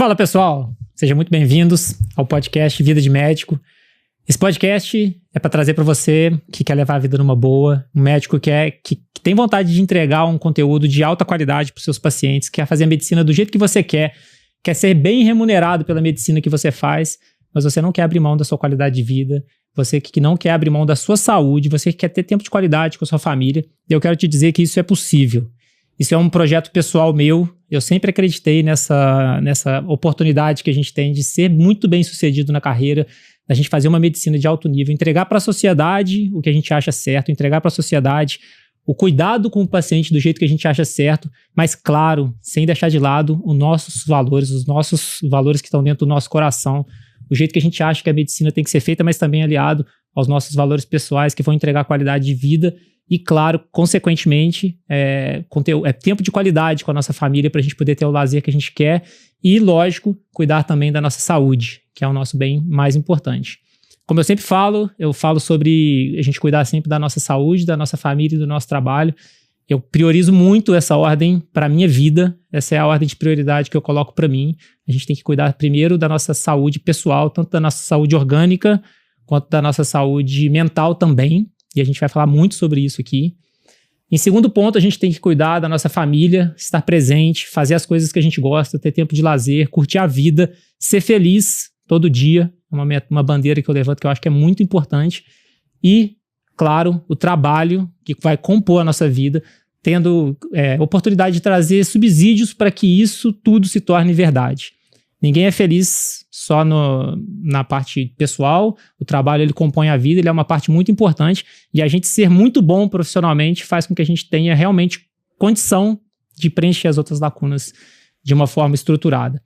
Fala pessoal, sejam muito bem-vindos ao podcast Vida de Médico. Esse podcast é para trazer para você que quer levar a vida numa boa, um médico que tem vontade de entregar um conteúdo de alta qualidade para os seus pacientes, quer fazer a medicina do jeito que você quer ser bem remunerado pela medicina que você faz, mas você não quer abrir mão da sua qualidade de vida, você que não quer abrir mão da sua saúde, você que quer ter tempo de qualidade com a sua família, e eu quero te dizer que isso é possível. Isso é um projeto pessoal meu, eu sempre acreditei nessa oportunidade que a gente tem de ser muito bem sucedido na carreira, da gente fazer uma medicina de alto nível, entregar para a sociedade o que a gente acha certo, entregar para a sociedade o cuidado com o paciente do jeito que a gente acha certo, mas claro, sem deixar de lado os nossos valores que estão dentro do nosso coração, o jeito que a gente acha que a medicina tem que ser feita, mas também aliado aos nossos valores pessoais que vão entregar qualidade de vida e, claro, consequentemente, tempo de qualidade com a nossa família para a gente poder ter o lazer que a gente quer e, lógico, cuidar também da nossa saúde, que é o nosso bem mais importante. Como eu sempre falo, eu falo sobre a gente cuidar sempre da nossa saúde, da nossa família e do nosso trabalho. Eu priorizo muito essa ordem para a minha vida, essa é a ordem de prioridade que eu coloco para mim. A gente tem que cuidar primeiro da nossa saúde pessoal, tanto da nossa saúde orgânica quanto da nossa saúde mental também. E a gente vai falar muito sobre isso aqui. Em segundo ponto, a gente tem que cuidar da nossa família, estar presente, fazer as coisas que a gente gosta, ter tempo de lazer, curtir a vida, ser feliz todo dia. É uma bandeira que eu levanto que eu acho que é muito importante. E, claro, o trabalho que vai compor a nossa vida, tendo oportunidade de trazer subsídios para que isso tudo se torne verdade. Ninguém é feliz só na parte pessoal, o trabalho ele compõe a vida, ele é uma parte muito importante e a gente ser muito bom profissionalmente faz com que a gente tenha realmente condição de preencher as outras lacunas de uma forma estruturada.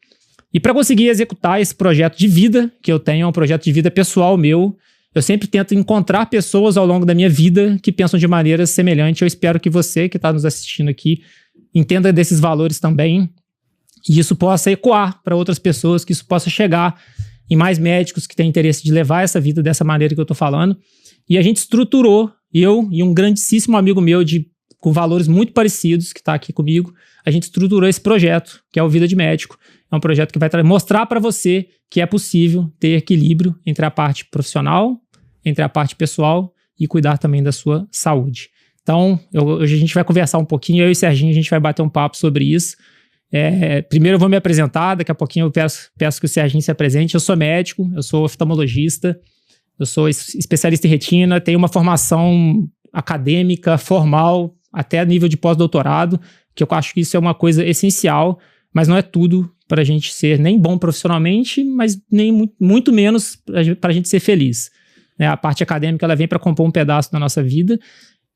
E para conseguir executar esse projeto de vida que eu tenho, é um projeto de vida pessoal meu, eu sempre tento encontrar pessoas ao longo da minha vida que pensam de maneira semelhante. Eu espero que você que está nos assistindo aqui entenda desses valores também, e isso possa ecoar para outras pessoas, que isso possa chegar em mais médicos que têm interesse de levar essa vida dessa maneira que eu estou falando. E a gente estruturou, eu e um grandíssimo amigo meu com valores muito parecidos, que está aqui comigo, a gente estruturou esse projeto, que é o Vida de Médico. É um projeto que vai mostrar para você que é possível ter equilíbrio entre a parte profissional, entre a parte pessoal e cuidar também da sua saúde. Então, hoje a gente vai conversar um pouquinho, eu e o Serginho, a gente vai bater um papo sobre isso. Primeiro eu vou me apresentar, daqui a pouquinho eu peço que o Serginho se apresente. Eu sou médico, eu sou oftalmologista, eu sou especialista em retina, tenho uma formação acadêmica, formal, até nível de pós-doutorado, que eu acho que isso é uma coisa essencial, mas não é tudo para a gente ser nem bom profissionalmente, mas nem muito menos para a gente ser feliz. A parte acadêmica ela vem para compor um pedaço da nossa vida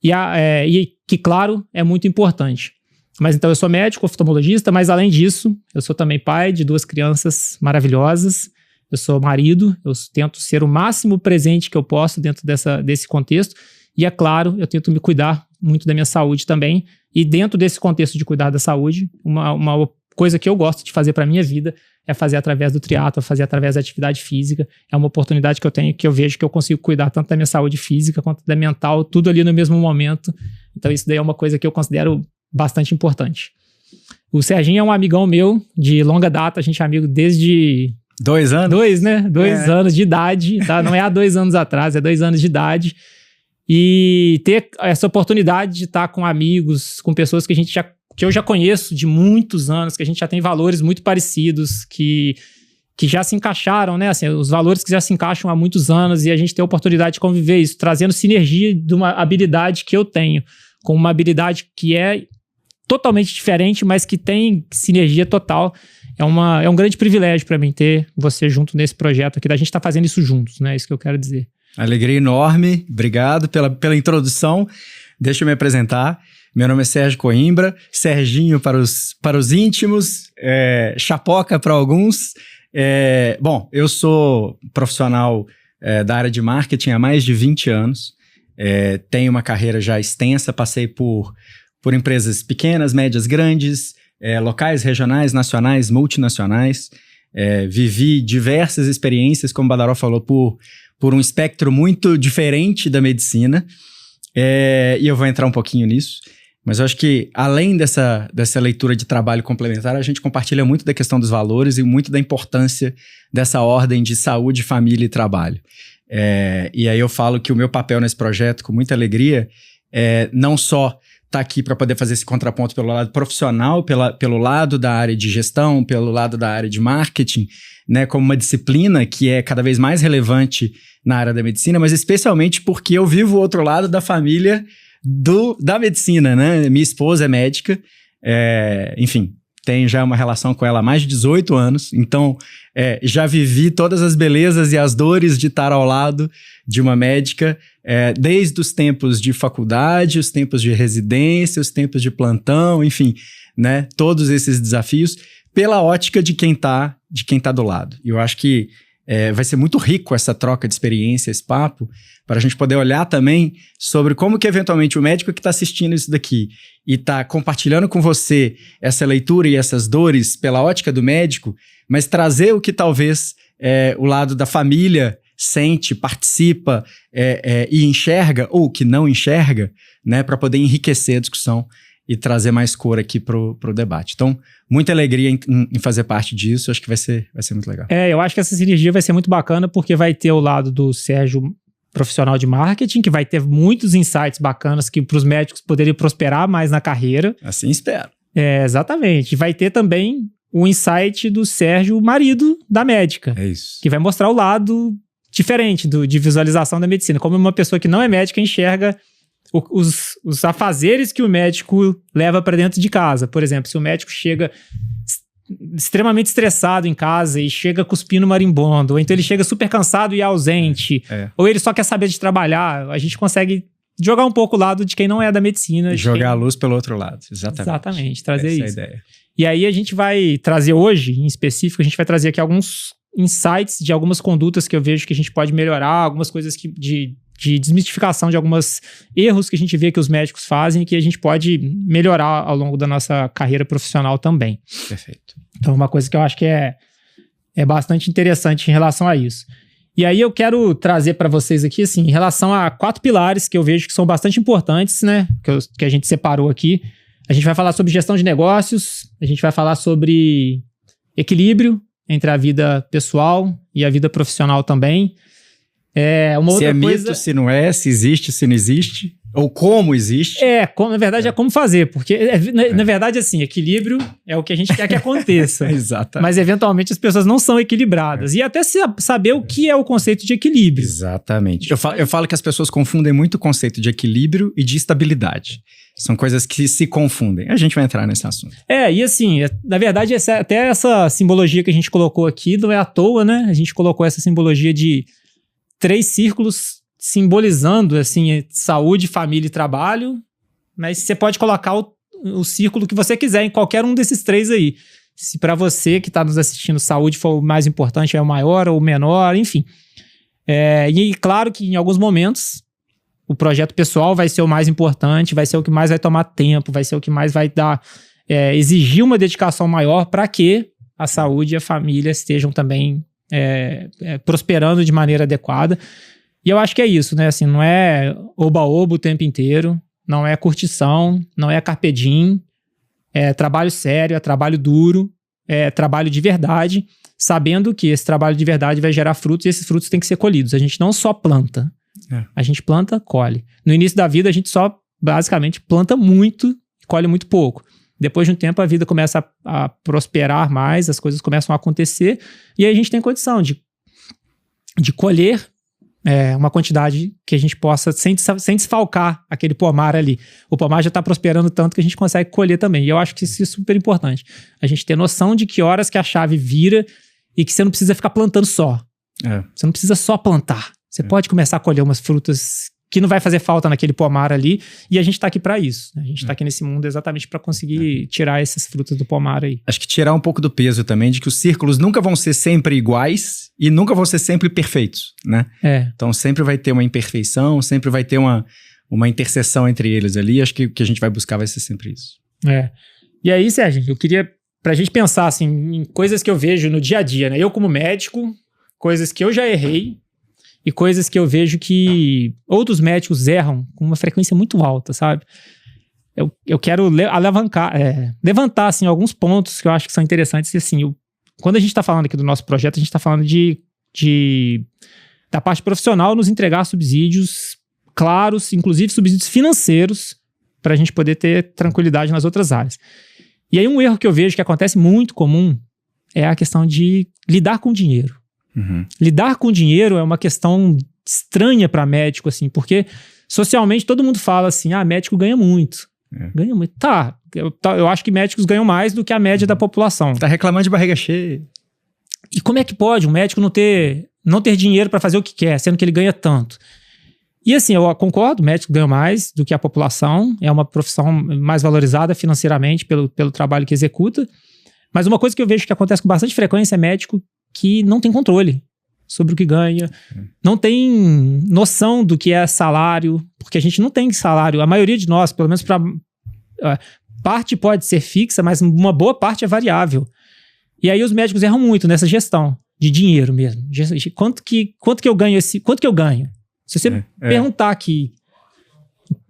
e que, claro, é muito importante. Mas então eu sou médico, oftalmologista, mas além disso, eu sou também pai de 2 crianças maravilhosas, eu sou marido, eu tento ser o máximo presente que eu posso dentro desse contexto, e é claro, eu tento me cuidar muito da minha saúde também, e dentro desse contexto de cuidar da saúde, uma coisa que eu gosto de fazer para a minha vida é fazer através do triatlo, fazer através da atividade física, é uma oportunidade que eu tenho, que eu vejo que eu consigo cuidar tanto da minha saúde física quanto da mental, tudo ali no mesmo momento, então isso daí é uma coisa que eu considero bastante importante. O Serginho é um amigão meu de longa data, a gente é amigo desde... 2 anos? 2, né? 2 anos de idade, tá? Não é há 2 anos atrás, é 2 anos de idade. E ter essa oportunidade de estar com amigos, com pessoas que eu já conheço de muitos anos, que a gente já tem valores muito parecidos, que já se encaixaram, né? Assim, os valores que já se encaixam há muitos anos e a gente tem a oportunidade de conviver isso, trazendo sinergia de uma habilidade que eu tenho, com uma habilidade que é totalmente diferente, mas que tem sinergia total. É um grande privilégio para mim ter você junto nesse projeto aqui, da gente estar fazendo isso juntos, né? É isso que eu quero dizer. Alegria enorme, obrigado pela introdução. Deixa eu me apresentar. Meu nome é Sérgio Coimbra, Serginho para os íntimos, Chapoca para alguns. Bom, eu sou profissional da área de marketing há mais de 20 anos. Tenho uma carreira já extensa, passei por empresas pequenas, médias, grandes, locais, regionais, nacionais, multinacionais. Vivi diversas experiências, como o Badaró falou, por um espectro muito diferente da medicina. E eu vou entrar um pouquinho nisso. Mas eu acho que, além dessa leitura de trabalho complementar, a gente compartilha muito da questão dos valores e muito da importância dessa ordem de saúde, família e trabalho. E aí eu falo que o meu papel nesse projeto, com muita alegria, não só estar aqui para poder fazer esse contraponto pelo lado profissional, pelo lado da área de gestão, pelo lado da área de marketing, né, como uma disciplina que é cada vez mais relevante na área da medicina, mas especialmente porque eu vivo o outro lado da família da medicina, né? Minha esposa é médica, enfim, tenho já uma relação com ela há mais de 18 anos, então já vivi todas as belezas e as dores de estar ao lado de uma médica, desde os tempos de faculdade, os tempos de residência, os tempos de plantão, enfim, né? Todos esses desafios pela ótica de quem tá do lado. E eu acho que vai ser muito rico essa troca de experiência, esse papo, para a gente poder olhar também sobre como que eventualmente o médico que está assistindo isso daqui e está compartilhando com você essa leitura e essas dores pela ótica do médico, mas trazer o que talvez o lado da família sente, participa e enxerga, ou que não enxerga, né, para poder enriquecer a discussão e trazer mais cor aqui pro debate. Então, muita alegria em fazer parte disso, acho que vai ser muito legal. Eu acho que essa sinergia vai ser muito bacana, porque vai ter o lado do Sérgio profissional de marketing, que vai ter muitos insights bacanas que para os médicos poderem prosperar mais na carreira. Assim espero. Exatamente. Vai ter também o insight do Sérgio, marido da médica. É isso. Que vai mostrar o lado diferente de visualização da medicina. Como uma pessoa que não é médica enxerga os afazeres que o médico leva para dentro de casa. Por exemplo, se o médico chega extremamente estressado em casa e chega cuspindo marimbondo, ou então ele chega super cansado e ausente, ou ele só quer saber de trabalhar, a gente consegue jogar um pouco o lado de quem não é da medicina. Jogar a luz pelo outro lado, exatamente, trazer isso. Essa é a ideia. E aí a gente vai trazer hoje, em específico, a gente vai trazer aqui alguns insights de algumas condutas que eu vejo que a gente pode melhorar, algumas coisas de desmistificação de alguns erros que a gente vê que os médicos fazem e que a gente pode melhorar ao longo da nossa carreira profissional também. Perfeito. Então, uma coisa que eu acho que é bastante interessante em relação a isso. E aí eu quero trazer para vocês aqui, assim, em relação a 4 pilares que eu vejo que são bastante importantes, né, que a gente separou aqui. A gente vai falar sobre gestão de negócios, a gente vai falar sobre equilíbrio entre a vida pessoal e a vida profissional também. Uma outra coisa... mito, se não se existe, se não existe, ou como existe. Na verdade é como fazer, porque na verdade assim, equilíbrio é o que a gente quer que aconteça. Exatamente. Mas eventualmente as pessoas não são equilibradas. E até saber o que é o conceito de equilíbrio. Exatamente. Eu falo que as pessoas confundem muito o conceito de equilíbrio e de estabilidade. São coisas que se confundem. A gente vai entrar nesse assunto. E assim, na verdade, até essa simbologia que a gente colocou aqui não é à toa, né? A gente colocou essa simbologia de 3 círculos simbolizando, assim, saúde, família e trabalho, mas você pode colocar o círculo que você quiser em qualquer um desses 3 aí. Se para você que está nos assistindo, saúde for o mais importante, é o maior ou o menor, enfim. E claro que em alguns momentos o projeto pessoal vai ser o mais importante, vai ser o que mais vai tomar tempo, vai ser o que mais vai exigir uma dedicação maior para que a saúde e a família estejam também prosperando de maneira adequada. E eu acho que é isso, né? Assim, não é oba-oba o tempo inteiro, não é curtição, não é carpe diem, é trabalho sério, é trabalho duro, é trabalho de verdade, sabendo que esse trabalho de verdade vai gerar frutos e esses frutos têm que ser colhidos. A gente não só planta, a gente planta, colhe. No início da vida a gente só basicamente planta muito e colhe muito pouco. Depois de um tempo a vida começa a prosperar mais, as coisas começam a acontecer e aí a gente tem condição de colher uma quantidade que a gente possa, sem desfalcar aquele pomar ali. O pomar já está prosperando tanto que a gente consegue colher também. E eu acho que isso é super importante. A gente ter noção de que horas que a chave vira e que você não precisa ficar plantando só. Você não precisa só plantar. Você pode começar a colher umas frutas que não vai fazer falta naquele pomar ali, e a gente tá aqui para isso. A gente tá aqui nesse mundo exatamente para conseguir tirar essas frutas do pomar aí. Acho que tirar um pouco do peso também, de que os círculos nunca vão ser sempre iguais e nunca vão ser sempre perfeitos, né? Então sempre vai ter uma imperfeição, sempre vai ter uma interseção entre eles ali, acho que o que a gente vai buscar vai ser sempre isso. E aí, Sérgio, eu queria, pra gente pensar assim, em coisas que eu vejo no dia a dia, né? Eu como médico, coisas que eu já errei, e coisas que eu vejo que outros médicos erram com uma frequência muito alta, sabe? eu quero levantar assim, alguns pontos que eu acho que são interessantes. E, assim, quando a gente está falando aqui do nosso projeto, a gente está falando da parte profissional nos entregar subsídios claros, inclusive subsídios financeiros, para a gente poder ter tranquilidade nas outras áreas. E aí um erro que eu vejo que acontece muito comum é a questão de lidar com dinheiro. Lidar com dinheiro é uma questão estranha para médico, assim, porque socialmente todo mundo fala assim, médico ganha muito. Ganha muito. Eu acho que médicos ganham mais do que a média da população. Tá reclamando de barriga cheia. E como é que pode um médico não ter dinheiro para fazer o que quer, sendo que ele ganha tanto? E assim, eu concordo, médicos ganham mais do que a população, é uma profissão mais valorizada financeiramente pelo trabalho que executa, mas uma coisa que eu vejo que acontece com bastante frequência é médico que não tem controle sobre o que ganha, não tem noção do que é salário, porque a gente não tem salário, a maioria de nós, pelo menos parte pode ser fixa, mas uma boa parte é variável. E aí os médicos erram muito nessa gestão de dinheiro mesmo. Quanto que eu ganho quanto que eu ganho? Se você perguntar aqui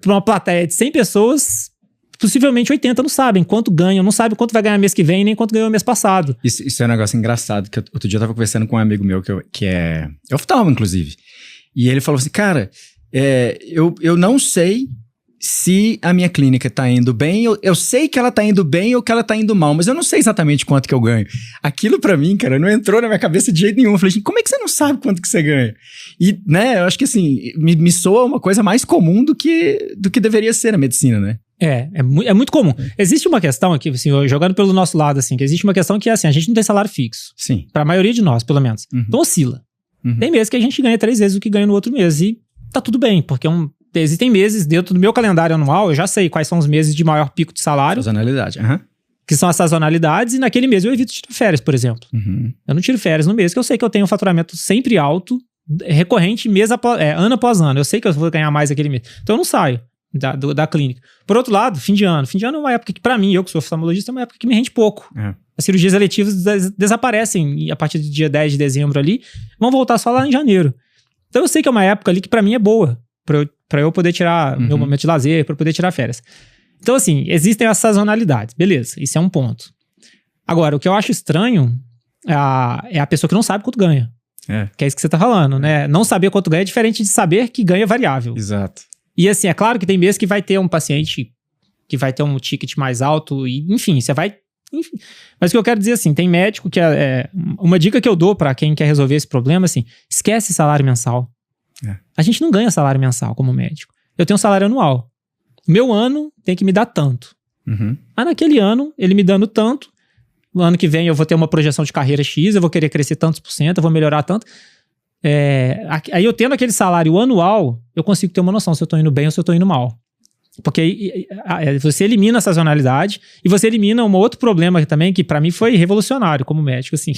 para uma plateia de 100 pessoas, possivelmente 80 não sabem quanto ganham, não sabem quanto vai ganhar mês que vem, nem quanto ganhou mês passado. Isso é um negócio engraçado, que outro dia eu tava conversando com um amigo meu que é oftalmo, inclusive. E ele falou assim, cara, eu não sei se a minha clínica tá indo bem, eu sei que ela tá indo bem ou que ela tá indo mal, mas eu não sei exatamente quanto que eu ganho. Aquilo pra mim, cara, não entrou na minha cabeça de jeito nenhum. Eu falei assim, como é que você não sabe quanto que você ganha? E, né, eu acho que assim, me soa uma coisa mais comum do que deveria ser na medicina, né? É muito comum. Existe uma questão aqui, assim, jogando pelo nosso lado, assim, que existe uma questão que é assim, a gente não tem salário fixo. Sim. Pra maioria de nós, pelo menos. Então oscila. Tem meses que a gente ganha 3 vezes o que ganha no outro mês e tá tudo bem, porque existem meses dentro do meu calendário anual, eu já sei quais são os meses de maior pico de salário. Sazonalidade, Que são as sazonalidades, e naquele mês eu evito tirar férias, por exemplo. Eu não tiro férias no mês, que eu sei que eu tenho um faturamento sempre alto, recorrente, ano após ano. Eu sei que eu vou ganhar mais aquele mês. Então eu não saio da clínica. Por outro lado, fim de ano. Fim de ano é uma época que, pra mim, eu que sou oftalmologista, é uma época que me rende pouco. As cirurgias eletivas desaparecem a partir do dia 10 de dezembro ali, vão voltar só lá em janeiro. Então eu sei que é uma época ali que pra mim é boa, pra eu poder tirar meu momento de lazer, pra eu poder tirar férias. Então, assim, existem as sazonalidades. Beleza, isso é um ponto. Agora, o que eu acho estranho é a pessoa que não sabe quanto ganha. Que é isso que você tá falando, né? Não saber quanto ganha é diferente de saber que ganha variável. Exato. E assim, é claro que tem meses que vai ter um paciente que vai ter um ticket mais alto e, enfim, você vai... Enfim. Mas o que eu quero dizer, assim, tem médico que... uma dica que eu dou pra quem quer resolver esse problema, assim, esquece salário mensal. A gente não ganha salário mensal como médico. Eu tenho um salário anual. Meu ano tem que me dar tanto. Mas naquele ano, ele me dando tanto, no ano que vem eu vou ter uma projeção de carreira X, eu vou querer crescer tantos por cento, eu vou melhorar tanto. Aí eu tendo aquele salário anual, eu consigo ter uma noção se eu tô indo bem ou se eu tô indo mal. Porque você elimina a sazonalidade e você elimina um outro problema também, que pra mim foi revolucionário como médico. Assim,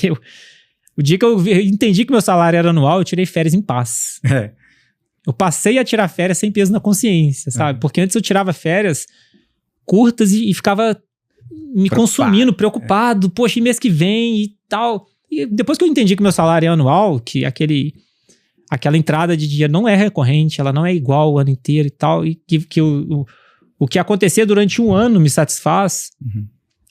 o dia que eu entendi que meu salário era anual, eu tirei férias em paz. Eu passei a tirar férias sem peso na consciência, sabe? Porque antes eu tirava férias curtas e ficava me consumindo, preocupado. Poxa, e mês que vem e tal. E depois que eu entendi que meu salário é anual, que aquela entrada de dinheiro não é recorrente, ela não é igual o ano inteiro e tal, e que o que acontecer durante um ano me satisfaz,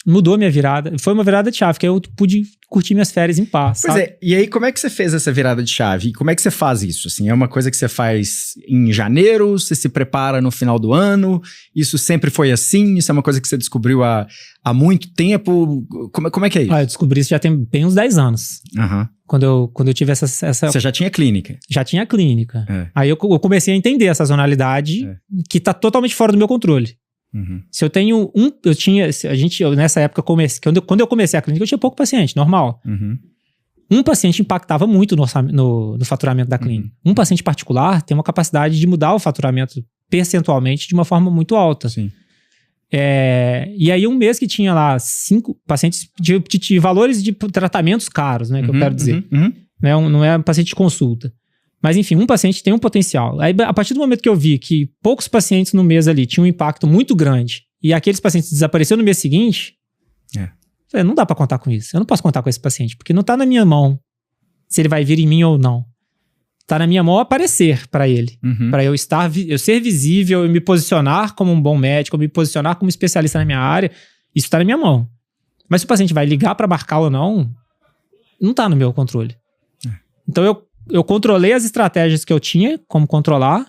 mudou minha virada. Foi uma virada de chave, que eu pude curtir minhas férias em paz. Pois sabe? E aí como é que você fez essa virada de chave? E como é que você faz isso? Assim, é uma coisa que você faz em janeiro, você se prepara no final do ano, isso sempre foi assim? Isso é uma coisa que você descobriu há muito tempo? Como é que é isso? Eu descobri isso já tem bem uns 10 anos. Quando eu tive essa... Você já tinha clínica? Já tinha clínica. Aí eu comecei a entender a sazonalidade que tá totalmente fora do meu controle. Se eu tenho nessa época, quando eu comecei a clínica, eu tinha pouco paciente, normal. Um paciente impactava muito no faturamento da clínica. Um paciente particular tem uma capacidade de mudar o faturamento percentualmente de uma forma muito alta. Sim. E aí um mês que tinha lá 5 pacientes de valores de tratamentos caros, né, que eu quero dizer. Não é um paciente de consulta. Mas enfim, um paciente tem um potencial. Aí, a partir do momento que eu vi que poucos pacientes no mês ali tinham um impacto muito grande e aqueles pacientes desapareceram no mês seguinte, eu falei, não dá pra contar com isso. Eu não posso contar com esse paciente, porque não tá na minha mão se ele vai vir em mim ou não. Tá na minha mão aparecer para ele. Para eu ser visível, eu me posicionar como um bom médico, eu me posicionar como especialista na minha área. Isso tá na minha mão. Mas se o paciente vai ligar para marcar ou não tá no meu controle. Então eu controlei as estratégias que eu tinha, como controlar,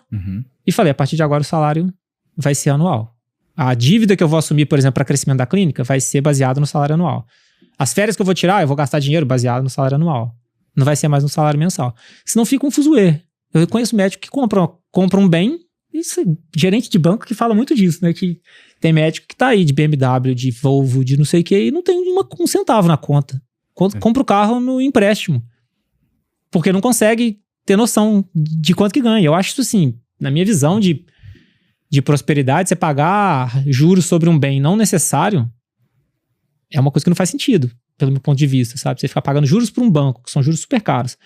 e falei, a partir de agora o salário vai ser anual. A dívida que eu vou assumir, por exemplo, para crescimento da clínica, vai ser baseada no salário anual. As férias que eu vou tirar, eu vou gastar dinheiro baseado no salário anual. Não vai ser mais no salário mensal. Senão fica um fuzuê. Eu conheço médico que compra um bem, isso, gerente de banco que fala muito disso, né? Que tem médico que tá aí de BMW, de Volvo, de não sei o que, e não tem um centavo na conta. Compra o carro no empréstimo. Porque não consegue ter noção de quanto que ganha. Eu acho isso assim, na minha visão de prosperidade, você pagar juros sobre um bem não necessário é uma coisa que não faz sentido, pelo meu ponto de vista, sabe? Você ficar pagando juros por um banco, que são juros super caros,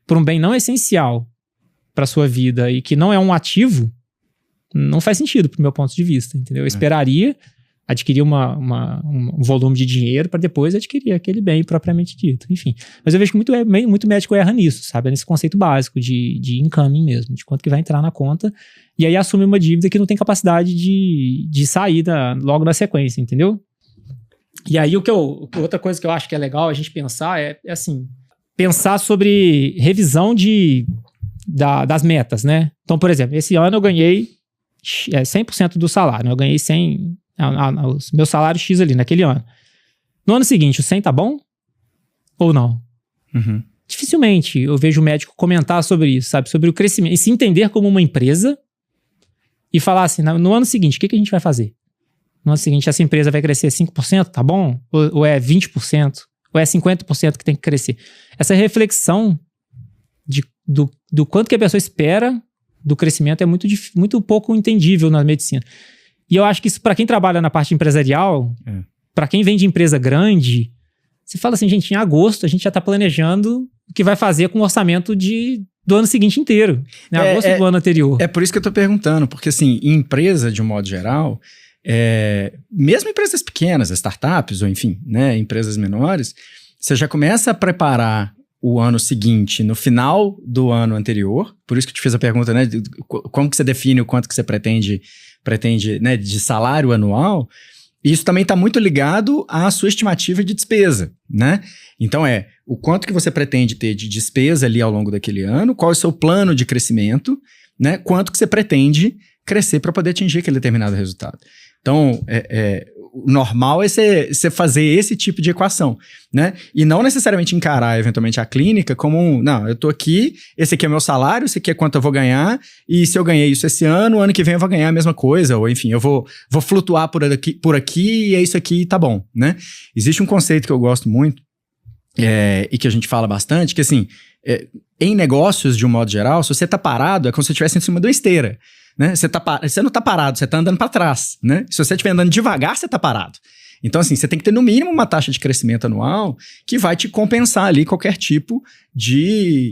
por um bem não essencial para sua vida e que não é um ativo, não faz sentido pro meu ponto de vista, entendeu? Eu esperaria adquirir um volume de dinheiro para depois adquirir aquele bem propriamente dito, enfim. Mas eu vejo que muito médico erra nisso, sabe? É nesse conceito básico de incoming mesmo, de quanto que vai entrar na conta, e aí assume uma dívida que não tem capacidade de sair logo na sequência, entendeu? E aí outra coisa que eu acho que é legal a gente pensar é assim, pensar sobre revisão das metas, né? Então, por exemplo, esse ano eu ganhei 100% do salário, né? Eu ganhei 100, o meu salário X ali naquele ano. No ano seguinte, o 100 tá bom? Ou não? Dificilmente eu vejo o médico comentar sobre isso, sabe? Sobre o crescimento, e se entender como uma empresa e falar assim, no ano seguinte, o que a gente vai fazer? No ano seguinte, essa empresa vai crescer 5%, tá bom? Ou é 20%? Ou é 50% que tem que crescer? Essa reflexão do quanto que a pessoa espera do crescimento é muito pouco entendível na medicina. E eu acho que isso, para quem trabalha na parte empresarial, para quem vem de empresa grande, você fala assim, gente, em agosto a gente já tá planejando o que vai fazer com o orçamento do ano seguinte inteiro, né? Agosto do ano anterior. É por isso que eu tô perguntando, porque assim, em empresa, de um modo geral, mesmo empresas pequenas, startups, ou enfim, né, empresas menores, você já começa a preparar o ano seguinte no final do ano anterior. Por isso que eu te fiz a pergunta, né, como que você define o quanto que você pretende, né, de salário anual. Isso também está muito ligado à sua estimativa de despesa, né? Então o quanto que você pretende ter de despesa ali ao longo daquele ano, qual é o seu plano de crescimento, né? Quanto que você pretende crescer para poder atingir aquele determinado resultado. Então, o normal é você fazer esse tipo de equação, né? E não necessariamente encarar, eventualmente, a clínica como não, eu tô aqui, esse aqui é meu salário, esse aqui é quanto eu vou ganhar, e se eu ganhei isso esse ano, o ano que vem eu vou ganhar a mesma coisa, ou enfim, eu vou flutuar por aqui e é isso aqui, tá bom, né? Existe um conceito que eu gosto muito, e que a gente fala bastante, que assim, em negócios, de um modo geral, se você tá parado, é como se você estivesse em cima de uma esteira. Né? Você não tá parado, você tá andando para trás, né? Se você estiver andando devagar, você tá parado. Então, assim, você tem que ter no mínimo uma taxa de crescimento anual que vai te compensar ali qualquer tipo de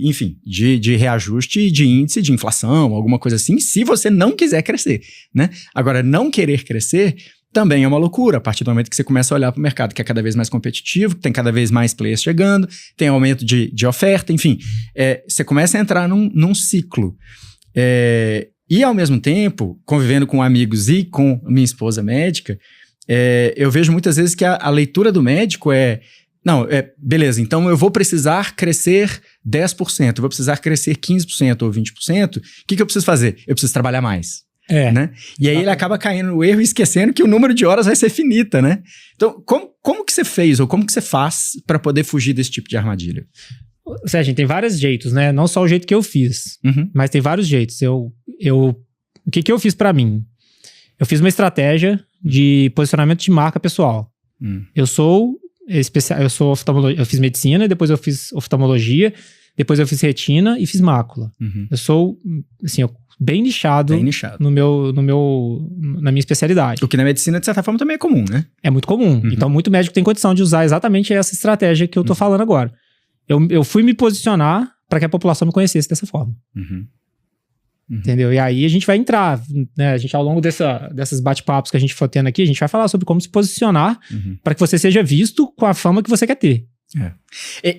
reajuste de índice de inflação, alguma coisa assim, se você não quiser crescer, né? Agora, não querer crescer também é uma loucura, a partir do momento que você começa a olhar para o mercado que é cada vez mais competitivo, que tem cada vez mais players chegando, tem aumento de oferta, enfim. Você começa a entrar num ciclo. E, ao mesmo tempo, convivendo com amigos e com minha esposa médica, eu vejo muitas vezes que a leitura do médico beleza, então eu vou precisar crescer 10%, eu vou precisar crescer 15% ou 20%, o que eu preciso fazer? Eu preciso trabalhar mais. Né? E aí ele acaba caindo no erro e esquecendo que o número de horas vai ser finita, né? Então, como que você fez ou como que você faz para poder fugir desse tipo de armadilha? Sérgio, tem vários jeitos, né? Não só o jeito que eu fiz, mas tem vários jeitos. O que eu fiz pra mim? Eu fiz uma estratégia de posicionamento de marca pessoal. Eu sou oftalmologia, eu fiz medicina, depois eu fiz oftalmologia, depois eu fiz retina e fiz mácula. Eu sou, assim, bem nichado, na minha especialidade. O que na medicina, de certa forma, também é comum, né? É muito comum. Então, muito médico tem condição de usar exatamente essa estratégia que eu tô falando agora. Eu fui me posicionar para que a população me conhecesse dessa forma. Entendeu? E aí a gente vai entrar, né? A gente, ao longo desses bate-papos que a gente for tendo aqui, a gente vai falar sobre como se posicionar para que você seja visto com a fama que você quer ter.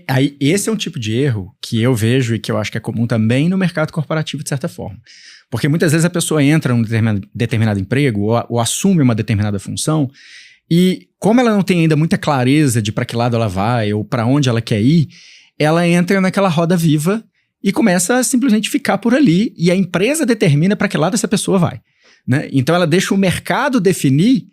Aí, esse é um tipo de erro que eu vejo e que eu acho que é comum também no mercado corporativo, de certa forma. Porque muitas vezes a pessoa entra num determinado emprego ou assume uma determinada função e, como ela não tem ainda muita clareza de para que lado ela vai ou para onde ela quer ir, ela entra naquela roda viva e começa a simplesmente ficar por ali e a empresa determina para que lado essa pessoa vai, né? Então ela deixa o mercado definir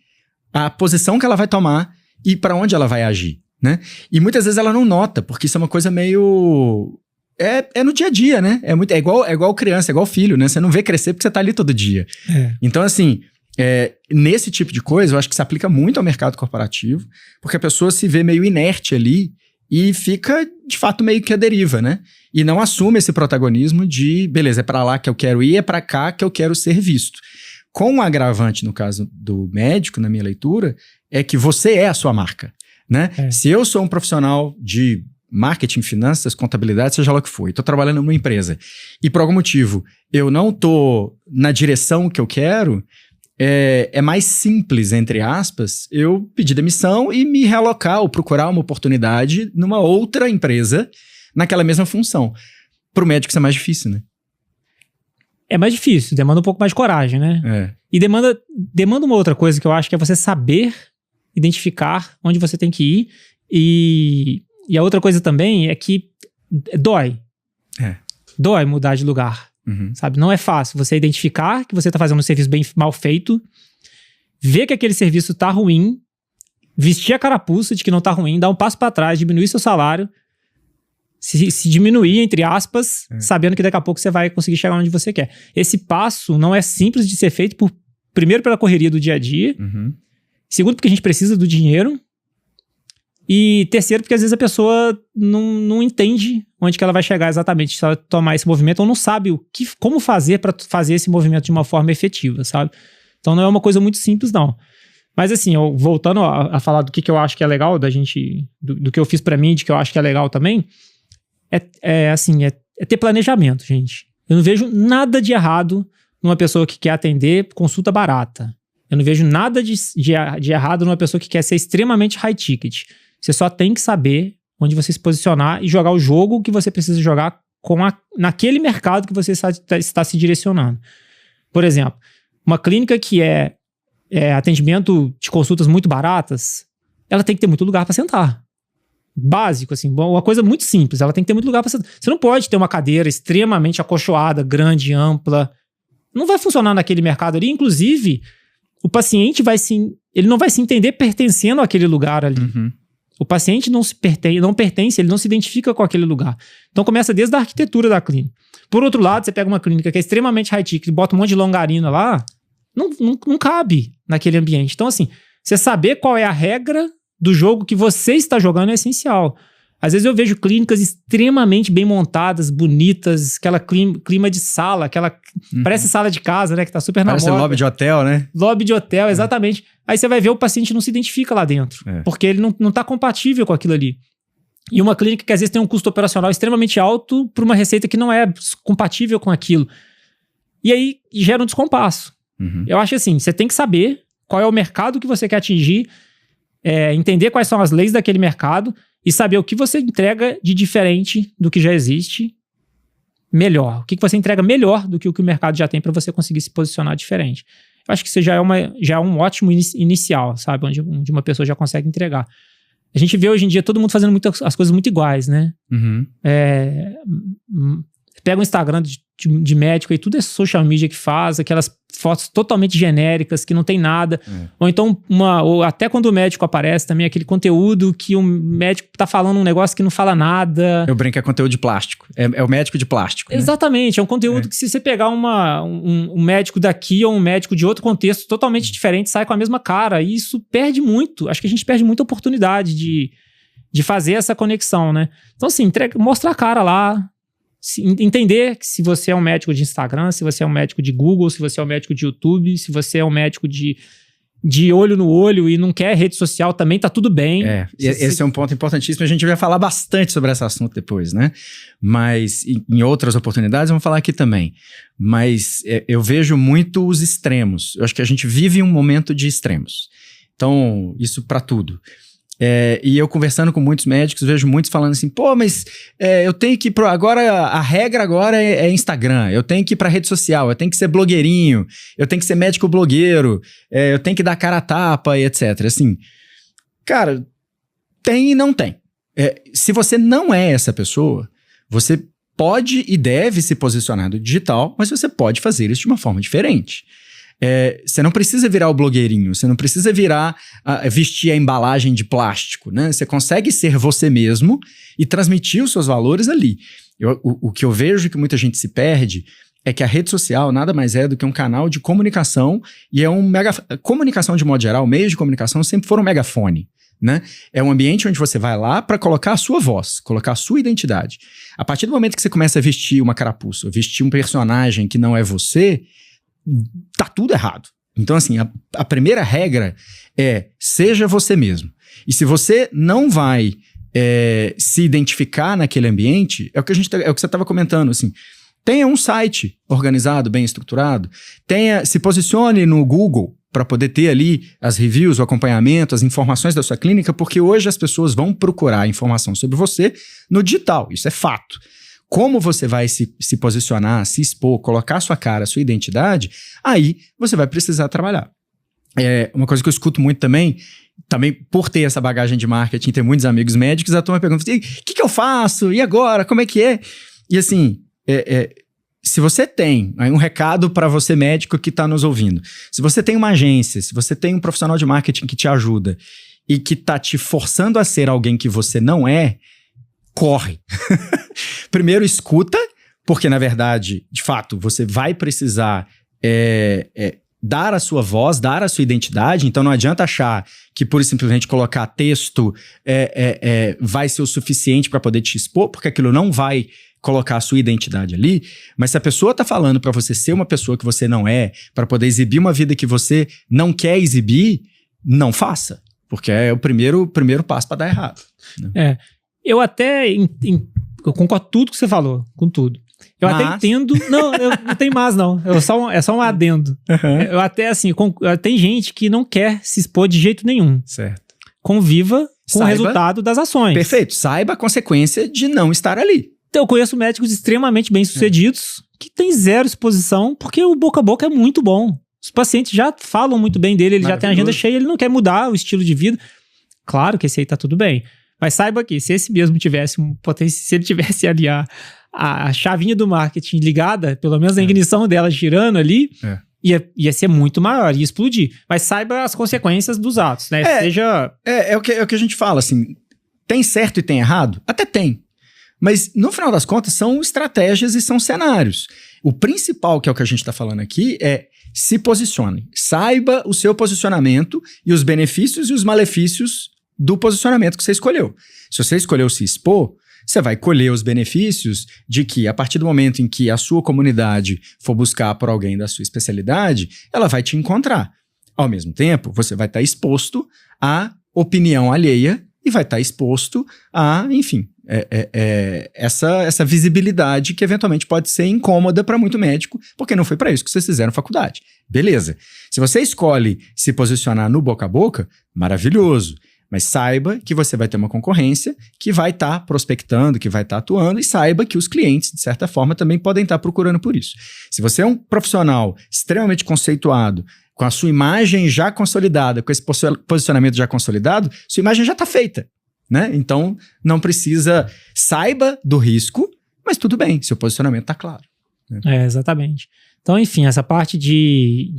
a posição que ela vai tomar e para onde ela vai agir, né? E muitas vezes ela não nota, porque isso é uma coisa meio... É no dia a dia, né? É igual criança, é igual filho, né? Você não vê crescer porque você tá ali todo dia. Então, assim, nesse tipo de coisa, eu acho que se aplica muito ao mercado corporativo, porque a pessoa se vê meio inerte ali e fica, de fato, meio que à deriva, né? E não assume esse protagonismo de, beleza, é pra lá que eu quero ir, é pra cá que eu quero ser visto. Com o agravante, no caso do médico, na minha leitura, é que você é a sua marca, né? Se eu sou um profissional de marketing, finanças, contabilidade, seja lá o que for, e tô trabalhando numa empresa, e por algum motivo eu não tô na direção que eu quero, é mais simples, entre aspas, eu pedir demissão e me realocar ou procurar uma oportunidade numa outra empresa naquela mesma função. Pro médico isso é mais difícil, né? É mais difícil, demanda um pouco mais de coragem, né? E demanda uma outra coisa que eu acho que é você saber identificar onde você tem que ir. E a outra coisa também é que dói. Dói mudar de lugar. Sabe? Não é fácil você identificar que você tá fazendo um serviço bem mal feito, ver que aquele serviço tá ruim, vestir a carapuça de que não tá ruim, dar um passo para trás, diminuir seu salário, se diminuir, entre aspas, sabendo que daqui a pouco você vai conseguir chegar onde você quer. Esse passo não é simples de ser feito, primeiro pela correria do dia a dia, segundo porque a gente precisa do dinheiro, e terceiro porque às vezes a pessoa não entende onde que ela vai chegar exatamente se ela tomar esse movimento, ou não sabe como fazer para fazer esse movimento de uma forma efetiva, sabe? Então não é uma coisa muito simples, não. Mas assim, voltando a falar do que eu acho que é legal da gente, do que eu fiz pra mim, de que eu acho que é legal também, é ter planejamento, gente. Eu não vejo nada de errado numa pessoa que quer atender consulta barata. Eu não vejo nada de errado numa pessoa que quer ser extremamente high ticket. Você só tem que saber onde você se posicionar e jogar o jogo que você precisa jogar naquele mercado que você está se direcionando. Por exemplo, uma clínica que é atendimento de consultas muito baratas, ela tem que ter muito lugar para sentar. Básico, assim, uma coisa muito simples, ela tem que ter muito lugar para sentar. Você não pode ter uma cadeira extremamente acolchoada, grande, ampla. Não vai funcionar naquele mercado ali. Inclusive, o paciente ele não vai se entender pertencendo àquele lugar ali. O paciente não pertence, ele não se identifica com aquele lugar. Então começa desde a arquitetura da clínica. Por outro lado, você pega uma clínica que é extremamente high-ticket, bota um monte de longarina lá, não cabe naquele ambiente. Então assim, você saber qual é a regra do jogo que você está jogando é essencial. Às vezes eu vejo clínicas extremamente bem montadas, bonitas, aquela clima de sala, parece sala de casa, né, que tá super na moda. Parece lobby de hotel, né? Lobby de hotel, exatamente. Aí você vai ver o paciente não se identifica lá dentro, porque ele não tá compatível com aquilo ali. E uma clínica que às vezes tem um custo operacional extremamente alto para uma receita que não é compatível com aquilo. E aí gera um descompasso. Eu acho assim, você tem que saber qual é o mercado que você quer atingir, entender quais são as leis daquele mercado e saber o que você entrega de diferente do que já existe melhor. O que você entrega melhor do que o que o mercado já tem para você conseguir se posicionar diferente. Eu acho que isso já é um ótimo inicial, sabe? Onde uma pessoa já consegue entregar. A gente vê hoje em dia todo mundo fazendo as coisas muito iguais, né? Pega o Instagram de médico e tudo é social media que faz, aquelas fotos totalmente genéricas, que não tem nada. Ou então, ou até quando o médico aparece também, aquele conteúdo que o médico tá falando um negócio que não fala nada. Eu brinco, é conteúdo de plástico. É o médico de plástico. Exatamente, né? É um conteúdo que se você pegar um médico daqui ou um médico de outro contexto totalmente diferente, sai com a mesma cara. E isso perde muito. Acho que a gente perde muita oportunidade de fazer essa conexão, né? Então, assim, mostra a cara lá. Entender que se você é um médico de Instagram, se você é um médico de Google, se você é um médico de YouTube, se você é um médico de olho no olho e não quer rede social, também tá tudo bem. Esse é um ponto importantíssimo. A gente vai falar bastante sobre esse assunto depois, né? Mas em outras oportunidades vamos falar aqui também. Mas eu vejo muito os extremos. Eu acho que a gente vive um momento de extremos. Então, isso para tudo. E eu conversando com muitos médicos, vejo muitos falando assim, pô, mas eu tenho que ir agora, a regra agora é Instagram, eu tenho que ir pra rede social, eu tenho que ser blogueirinho, eu tenho que ser médico blogueiro, eu tenho que dar cara a tapa e etc. Assim, cara, tem e não tem. Se você não é essa pessoa, você pode e deve se posicionar no digital, mas você pode fazer isso de uma forma diferente. Você não precisa virar o blogueirinho, você não precisa vestir a embalagem de plástico, né? Você consegue ser você mesmo e transmitir os seus valores ali. O que eu vejo que muita gente se perde é que a rede social nada mais é do que um canal de comunicação e comunicação de modo geral, meios de comunicação sempre foram um megafone, né? É um ambiente onde você vai lá para colocar a sua voz, colocar a sua identidade. A partir do momento que você começa a vestir uma carapuça, vestir um personagem que não é você, tá tudo errado. Então, assim, a primeira regra é seja você mesmo. E se você não vai se identificar naquele ambiente, é o que você estava comentando, assim, tenha um site organizado, bem estruturado, se posicione no Google para poder ter ali as reviews, o acompanhamento, as informações da sua clínica, porque hoje as pessoas vão procurar informação sobre você no digital, isso é fato. Como você vai se posicionar, se expor, colocar a sua cara, a sua identidade, aí você vai precisar trabalhar. Uma coisa que eu escuto muito também por ter essa bagagem de marketing, ter muitos amigos médicos, a turma pergunta, o que eu faço? E agora? Como é que é? E assim, se você tem um recado para você médico que está nos ouvindo, se você tem uma agência, se você tem um profissional de marketing que te ajuda e que está te forçando a ser alguém que você não é, corre. Primeiro escuta, porque na verdade, de fato, você vai precisar dar a sua voz, dar a sua identidade, então não adianta achar que pura e simplesmente colocar texto vai ser o suficiente para poder te expor, porque aquilo não vai colocar a sua identidade ali, mas se a pessoa está falando para você ser uma pessoa que você não é, para poder exibir uma vida que você não quer exibir, não faça, porque é o primeiro passo para dar errado. Né? Eu até eu concordo com tudo que você falou, com tudo. Eu até entendo... Não, não tem mais, não. É só um adendo. Uhum. Eu até, assim, tem gente que não quer se expor de jeito nenhum. Certo. Conviva com o resultado das ações. Perfeito. Saiba a consequência de não estar ali. Então, eu conheço médicos extremamente bem-sucedidos que têm zero exposição, porque o boca a boca é muito bom. Os pacientes já falam muito bem dele, ele já tem a agenda cheia, ele não quer mudar o estilo de vida. Claro que esse aí tá tudo bem. Mas saiba que se esse mesmo tivesse se ele tivesse ali a chavinha do marketing ligada, pelo menos a ignição dela girando ali, ia ser muito maior, ia explodir. Mas saiba as consequências dos atos, né? É o que a gente fala, assim, tem certo e tem errado? Até tem. Mas, no final das contas, são estratégias e são cenários. O principal, que é o que a gente está falando aqui, se posicione. Saiba o seu posicionamento e os benefícios e os malefícios do posicionamento que você escolheu. Se você escolheu se expor, você vai colher os benefícios de que, a partir do momento em que a sua comunidade for buscar por alguém da sua especialidade, ela vai te encontrar. Ao mesmo tempo, você vai estar exposto à opinião alheia e vai estar exposto a, enfim, essa visibilidade que eventualmente pode ser incômoda para muito médico, porque não foi para isso que vocês fizeram faculdade. Beleza. Se você escolhe se posicionar no boca a boca, maravilhoso. Mas saiba que você vai ter uma concorrência que vai estar prospectando, que vai estar atuando, e saiba que os clientes, de certa forma, também podem estar procurando por isso. Se você é um profissional extremamente conceituado, com a sua imagem já consolidada, com esse posicionamento já consolidado, sua imagem já está feita, né? Então, não precisa... Saiba do risco, mas tudo bem, seu posicionamento está claro. Né? Exatamente. Então, enfim, essa parte de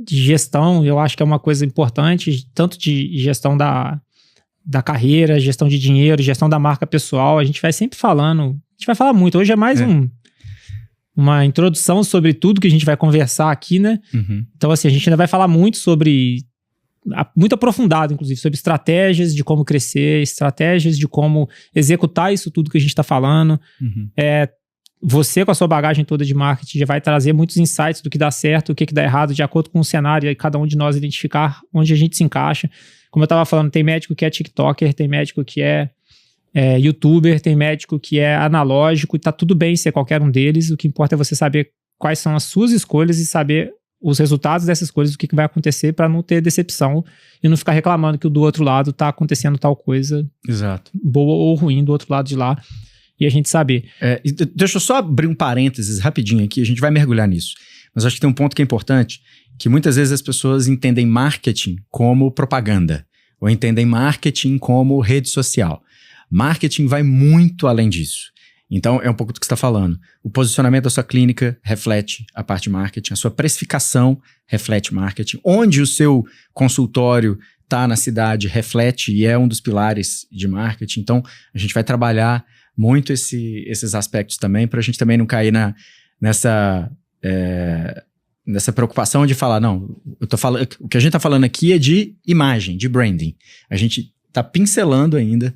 gestão, eu acho que é uma coisa importante, tanto de gestão da carreira, gestão de dinheiro, gestão da marca pessoal, a gente vai sempre falando, a gente vai falar muito, hoje é mais uma introdução sobre tudo que a gente vai conversar aqui, né? Uhum. Então, assim, a gente ainda vai falar muito muito aprofundado, inclusive, sobre estratégias de como crescer, estratégias de como executar isso tudo que a gente está falando. Uhum. Você, com a sua bagagem toda de marketing, já vai trazer muitos insights do que dá certo, o que dá errado, de acordo com o cenário, e cada um de nós identificar onde a gente se encaixa. Como eu estava falando, tem médico que é TikToker, tem médico que é YouTuber, tem médico que é analógico, e tá tudo bem ser qualquer um deles. O que importa é você saber quais são as suas escolhas e saber os resultados dessas coisas, o que vai acontecer, para não ter decepção e não ficar reclamando que o do outro lado tá acontecendo tal coisa. Exato. Boa ou ruim do outro lado de lá. E a gente saber. Deixa eu só abrir um parênteses rapidinho aqui, a gente vai mergulhar nisso. Mas acho que tem um ponto que é importante, que muitas vezes as pessoas entendem marketing como propaganda, ou entendem marketing como rede social. Marketing vai muito além disso. Então, é um pouco do que você está falando. O posicionamento da sua clínica reflete a parte de marketing, a sua precificação reflete marketing, onde o seu consultório está na cidade reflete e é um dos pilares de marketing. Então, a gente vai trabalhar muito esses aspectos também, para a gente também não cair nessa preocupação de falar, não, o que a gente está falando aqui é de imagem, de branding. A gente está pincelando ainda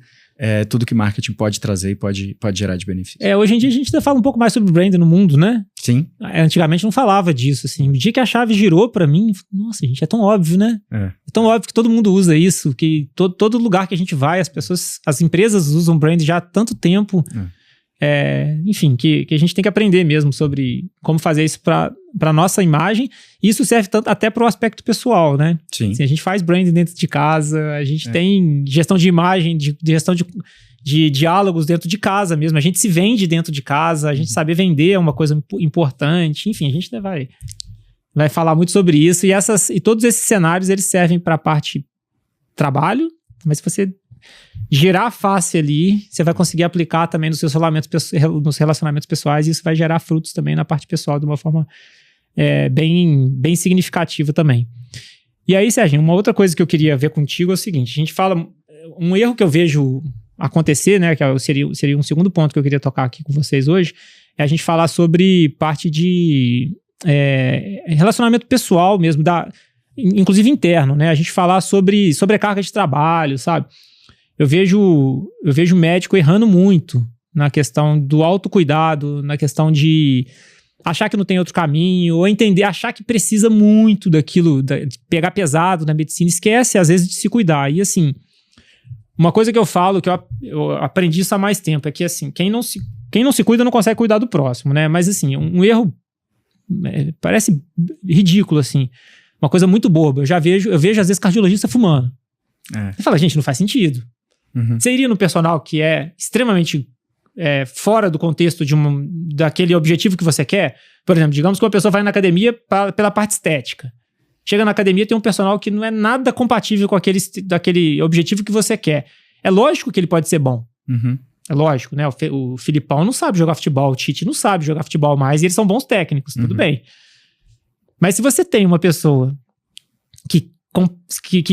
tudo que marketing pode trazer e pode gerar de benefício. Hoje em dia a gente ainda fala um pouco mais sobre branding no mundo, né? Sim. Antigamente não falava disso, assim. O dia que a chave girou pra mim, nossa, gente, é tão óbvio, né? É tão óbvio que todo mundo usa isso, que todo lugar que a gente vai, as empresas usam branding já há tanto tempo. Enfim, que a gente tem que aprender mesmo sobre como fazer isso para nossa imagem. E isso serve até para o aspecto pessoal, né? Sim. Assim, a gente faz branding dentro de casa, a gente tem gestão de imagem, de gestão de diálogos dentro de casa mesmo. A gente se vende dentro de casa, a gente saber vender é uma coisa importante. Enfim, a gente vai falar muito sobre isso. E todos esses cenários, eles servem para a parte trabalho, mas se você girar a face ali, você vai conseguir aplicar também nos relacionamentos pessoais, e isso vai gerar frutos também na parte pessoal de uma forma bem significativa também. E aí, Serginho, uma outra coisa que eu queria ver contigo é o seguinte: a gente fala, um erro que eu vejo acontecer, né, que seria um segundo ponto que eu queria tocar aqui com vocês hoje, é a gente falar sobre parte de relacionamento pessoal mesmo, inclusive interno, né, a gente falar sobre sobrecarga de trabalho, sabe? Eu vejo médico errando muito na questão do autocuidado, na questão de achar que não tem outro caminho, ou achar que precisa muito daquilo, de pegar pesado na medicina, esquece às vezes de se cuidar. E assim, uma coisa que eu falo, que eu aprendi isso há mais tempo, é que assim, quem não se cuida não consegue cuidar do próximo, né? Mas assim, um erro parece ridículo, assim, uma coisa muito boba. Eu vejo às vezes cardiologista fumando. Você fala, gente, não faz sentido. Uhum. Você iria no personal que é extremamente fora do contexto daquele objetivo que você quer? Por exemplo, digamos que uma pessoa vai na academia pela parte estética. Chega na academia e tem um personal que não é nada compatível com daquele objetivo que você quer. É lógico que ele pode ser bom. Uhum. É lógico, né? O Filipão não sabe jogar futebol, o Tite não sabe jogar futebol mais, e eles são bons técnicos, tudo bem. Mas se você tem uma pessoa que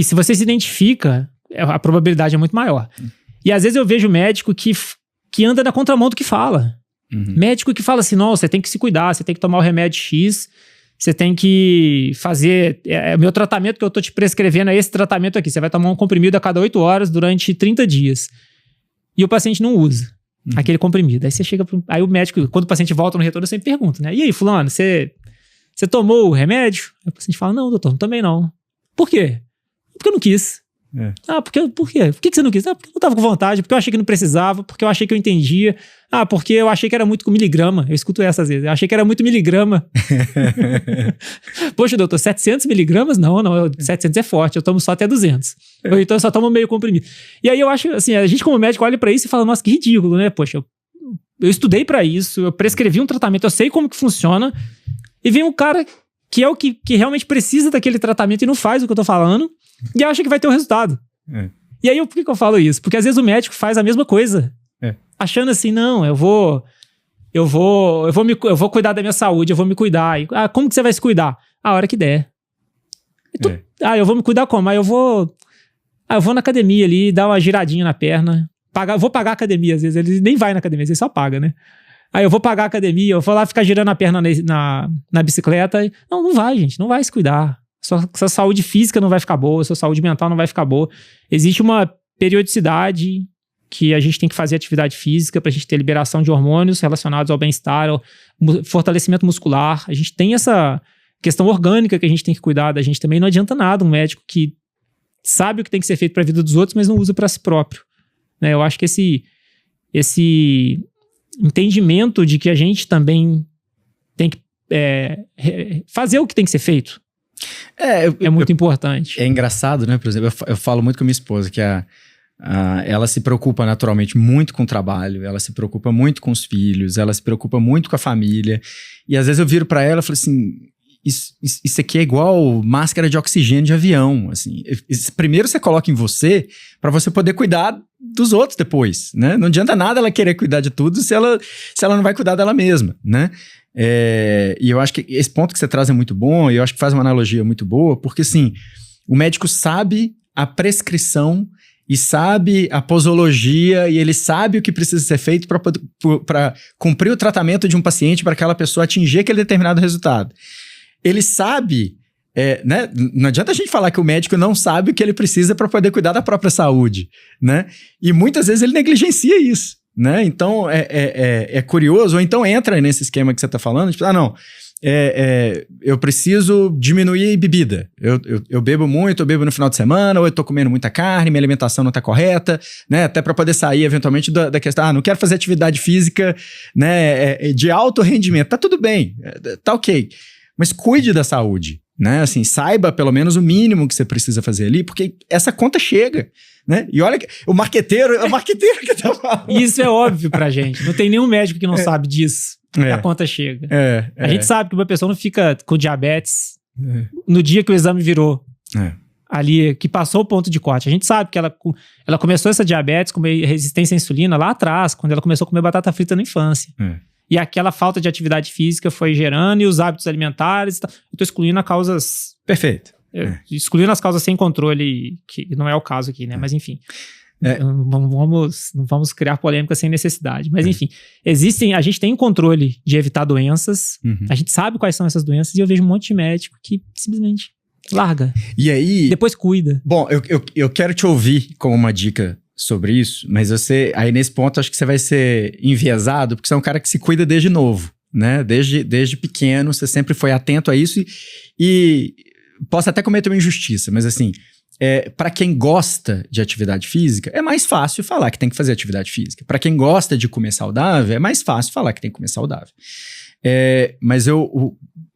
se você se identifica, a probabilidade é muito maior. E às vezes eu vejo médico que anda na contramão do que fala. Médico que fala assim, não, você tem que se cuidar, você tem que tomar o remédio X, você tem que fazer... o meu tratamento que eu tô te prescrevendo é esse tratamento aqui. Você vai tomar um comprimido a cada 8 horas durante 30 dias. E o paciente não usa aquele comprimido. Aí você chega... Aí o médico, quando o paciente volta no retorno, eu sempre pergunto, né? E aí, fulano, você tomou o remédio? Aí o paciente fala, não, doutor, também não. Por quê? Porque eu não quis. Por quê? Por que você não quis? Porque eu não tava com vontade, porque eu achei que não precisava, porque eu achei que eu entendia. Porque eu achei que era muito com miligrama. Eu escuto essa às vezes. Eu achei que era muito miligrama. Poxa, doutor, 700 miligramas? Não, 700 é forte, eu tomo só até 200. Então eu só tomo meio comprimido. E aí eu acho, assim, a gente como médico olha pra isso e fala, nossa, que ridículo, né? Poxa, eu estudei pra isso, eu prescrevi um tratamento, eu sei como que funciona, e vem um cara que é o que realmente precisa daquele tratamento e não faz o que eu tô falando, e acha que vai ter o resultado. E aí, por que eu falo isso? Porque às vezes o médico faz a mesma coisa. Achando assim, não, eu vou cuidar da minha saúde, eu vou me cuidar. E, como que você vai se cuidar? A hora que der. Eu vou me cuidar como? Eu vou na academia ali, dar uma giradinha na perna. Vou pagar a academia, às vezes. Ele nem vai na academia, às vezes só paga, né? Aí eu vou pagar a academia, eu vou lá ficar girando a perna na bicicleta. Não vai, gente, não vai se cuidar. Sua saúde física não vai ficar boa, sua saúde mental não vai ficar boa. Existe uma periodicidade que a gente tem que fazer atividade física pra gente ter liberação de hormônios relacionados ao bem-estar, ao fortalecimento muscular. A gente tem essa questão orgânica que a gente tem que cuidar da gente também. Não adianta nada um médico que sabe o que tem que ser feito pra vida dos outros, mas não usa pra si próprio. Né? Eu acho que esse entendimento de que a gente também tem que fazer o que tem que ser feito. É muito importante. É engraçado, né? Por exemplo, eu falo muito com a minha esposa que ela se preocupa naturalmente muito com o trabalho, ela se preocupa muito com os filhos, ela se preocupa muito com a família. E às vezes eu viro pra ela e falo assim, isso aqui é igual máscara de oxigênio de avião, assim. Primeiro você coloca em você pra você poder cuidar dos outros depois, né? Não adianta nada ela querer cuidar de tudo se ela não vai cuidar dela mesma, né? E eu acho que esse ponto que você traz é muito bom, e eu acho que faz uma analogia muito boa, porque assim, o médico sabe a prescrição e sabe a posologia e ele sabe o que precisa ser feito para cumprir o tratamento de um paciente, para aquela pessoa atingir aquele determinado resultado. Ele sabe, né? Não adianta a gente falar que o médico não sabe o que ele precisa para poder cuidar da própria saúde, né? E muitas vezes ele negligencia isso, né? Então é curioso, ou então entra nesse esquema que você está falando, tipo, eu preciso diminuir bebida. Eu bebo muito, eu bebo no final de semana, ou eu tô comendo muita carne, minha alimentação não tá correta, né? Até para poder sair eventualmente da questão, não quero fazer atividade física, né? De alto rendimento. Tá tudo bem, tá ok. Mas cuide da saúde, né? Assim, saiba pelo menos o mínimo que você precisa fazer ali, porque essa conta chega, né? E olha que o marqueteiro que tá falando. Isso é óbvio pra gente. Não tem nenhum médico que não sabe disso. A conta chega. A gente sabe que uma pessoa não fica com diabetes no dia que o exame virou. Ali, que passou o ponto de corte. A gente sabe que ela começou essa diabetes com resistência à insulina lá atrás, quando ela começou a comer batata frita na infância. E aquela falta de atividade física foi gerando, e os hábitos alimentares. Eu tô excluindo as causas. Perfeito. Excluindo as causas sem controle, que não é o caso aqui, né? Mas enfim. Não vamos criar polêmica sem necessidade. Mas enfim, a gente tem um controle de evitar doenças. A gente sabe quais são essas doenças, e eu vejo um monte de médico que simplesmente larga. E aí... Depois cuida. Bom, eu quero te ouvir com uma dica sobre isso, mas aí nesse ponto acho que você vai ser enviesado, porque você é um cara que se cuida desde novo, né? Desde pequeno, você sempre foi atento a isso, e posso até cometer uma injustiça, mas assim, para quem gosta de atividade física, é mais fácil falar que tem que fazer atividade física. Para quem gosta de comer saudável, é mais fácil falar que tem que comer saudável. Mas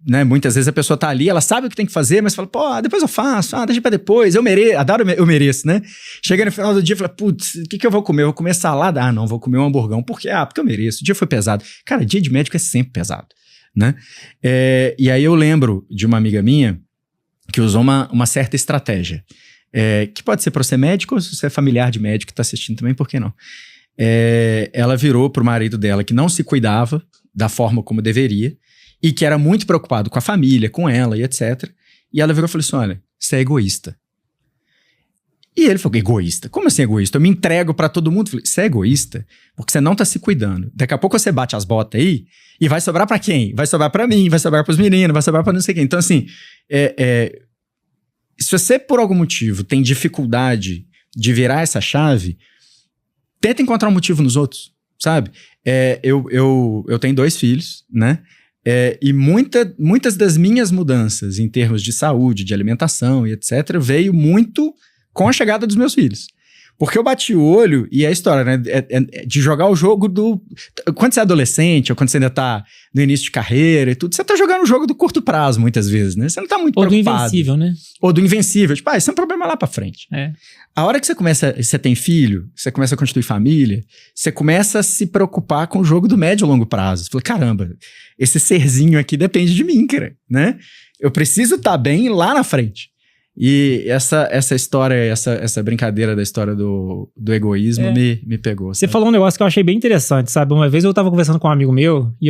né, muitas vezes a pessoa tá ali, ela sabe o que tem que fazer, mas fala, pô, depois eu faço, deixa pra depois, eu mereço, né? Chega no final do dia e fala, putz, o que eu vou comer? Eu vou comer salada? Não, vou comer um hamburgão. Por quê? Porque eu mereço, o dia foi pesado. Cara, dia de médico é sempre pesado, né? E aí eu lembro de uma amiga minha que usou uma certa estratégia, que pode ser pra você médico, ou se você é familiar de médico que tá assistindo também, por que não? Ela virou pro marido dela que não se cuidava da forma como deveria, e que era muito preocupado com a família, com ela e etc. E ela virou e falou assim, olha, você é egoísta. E ele falou, egoísta? Como assim egoísta? Eu me entrego pra todo mundo. Eu falei, você é egoísta porque você não tá se cuidando. Daqui a pouco você bate as botas aí e vai sobrar pra quem? Vai sobrar pra mim, vai sobrar pros meninos, vai sobrar pra não sei quem. Então assim, se você por algum motivo tem dificuldade de virar essa chave, tenta encontrar um motivo nos outros, sabe? Eu tenho 2 filhos, né? E muitas das minhas mudanças em termos de saúde, de alimentação e etc. veio muito com a chegada dos meus filhos. Porque eu bati o olho, e é a história, né? De jogar o jogo do... Quando você é adolescente, ou quando você ainda tá no início de carreira e tudo, você tá jogando o jogo do curto prazo, muitas vezes, né? Você não tá muito preocupado. Ou do invencível, né? Ou do invencível. Tipo, isso é um problema lá pra frente. A hora que você tem filho, você começa a constituir família, você começa a se preocupar com o jogo do médio e longo prazo. Você fala, caramba, esse serzinho aqui depende de mim, cara, né? Eu preciso estar bem lá na frente. E essa história, essa brincadeira da história do egoísmo me pegou. Você falou um negócio que eu achei bem interessante, sabe? Uma vez eu tava conversando com um amigo meu, e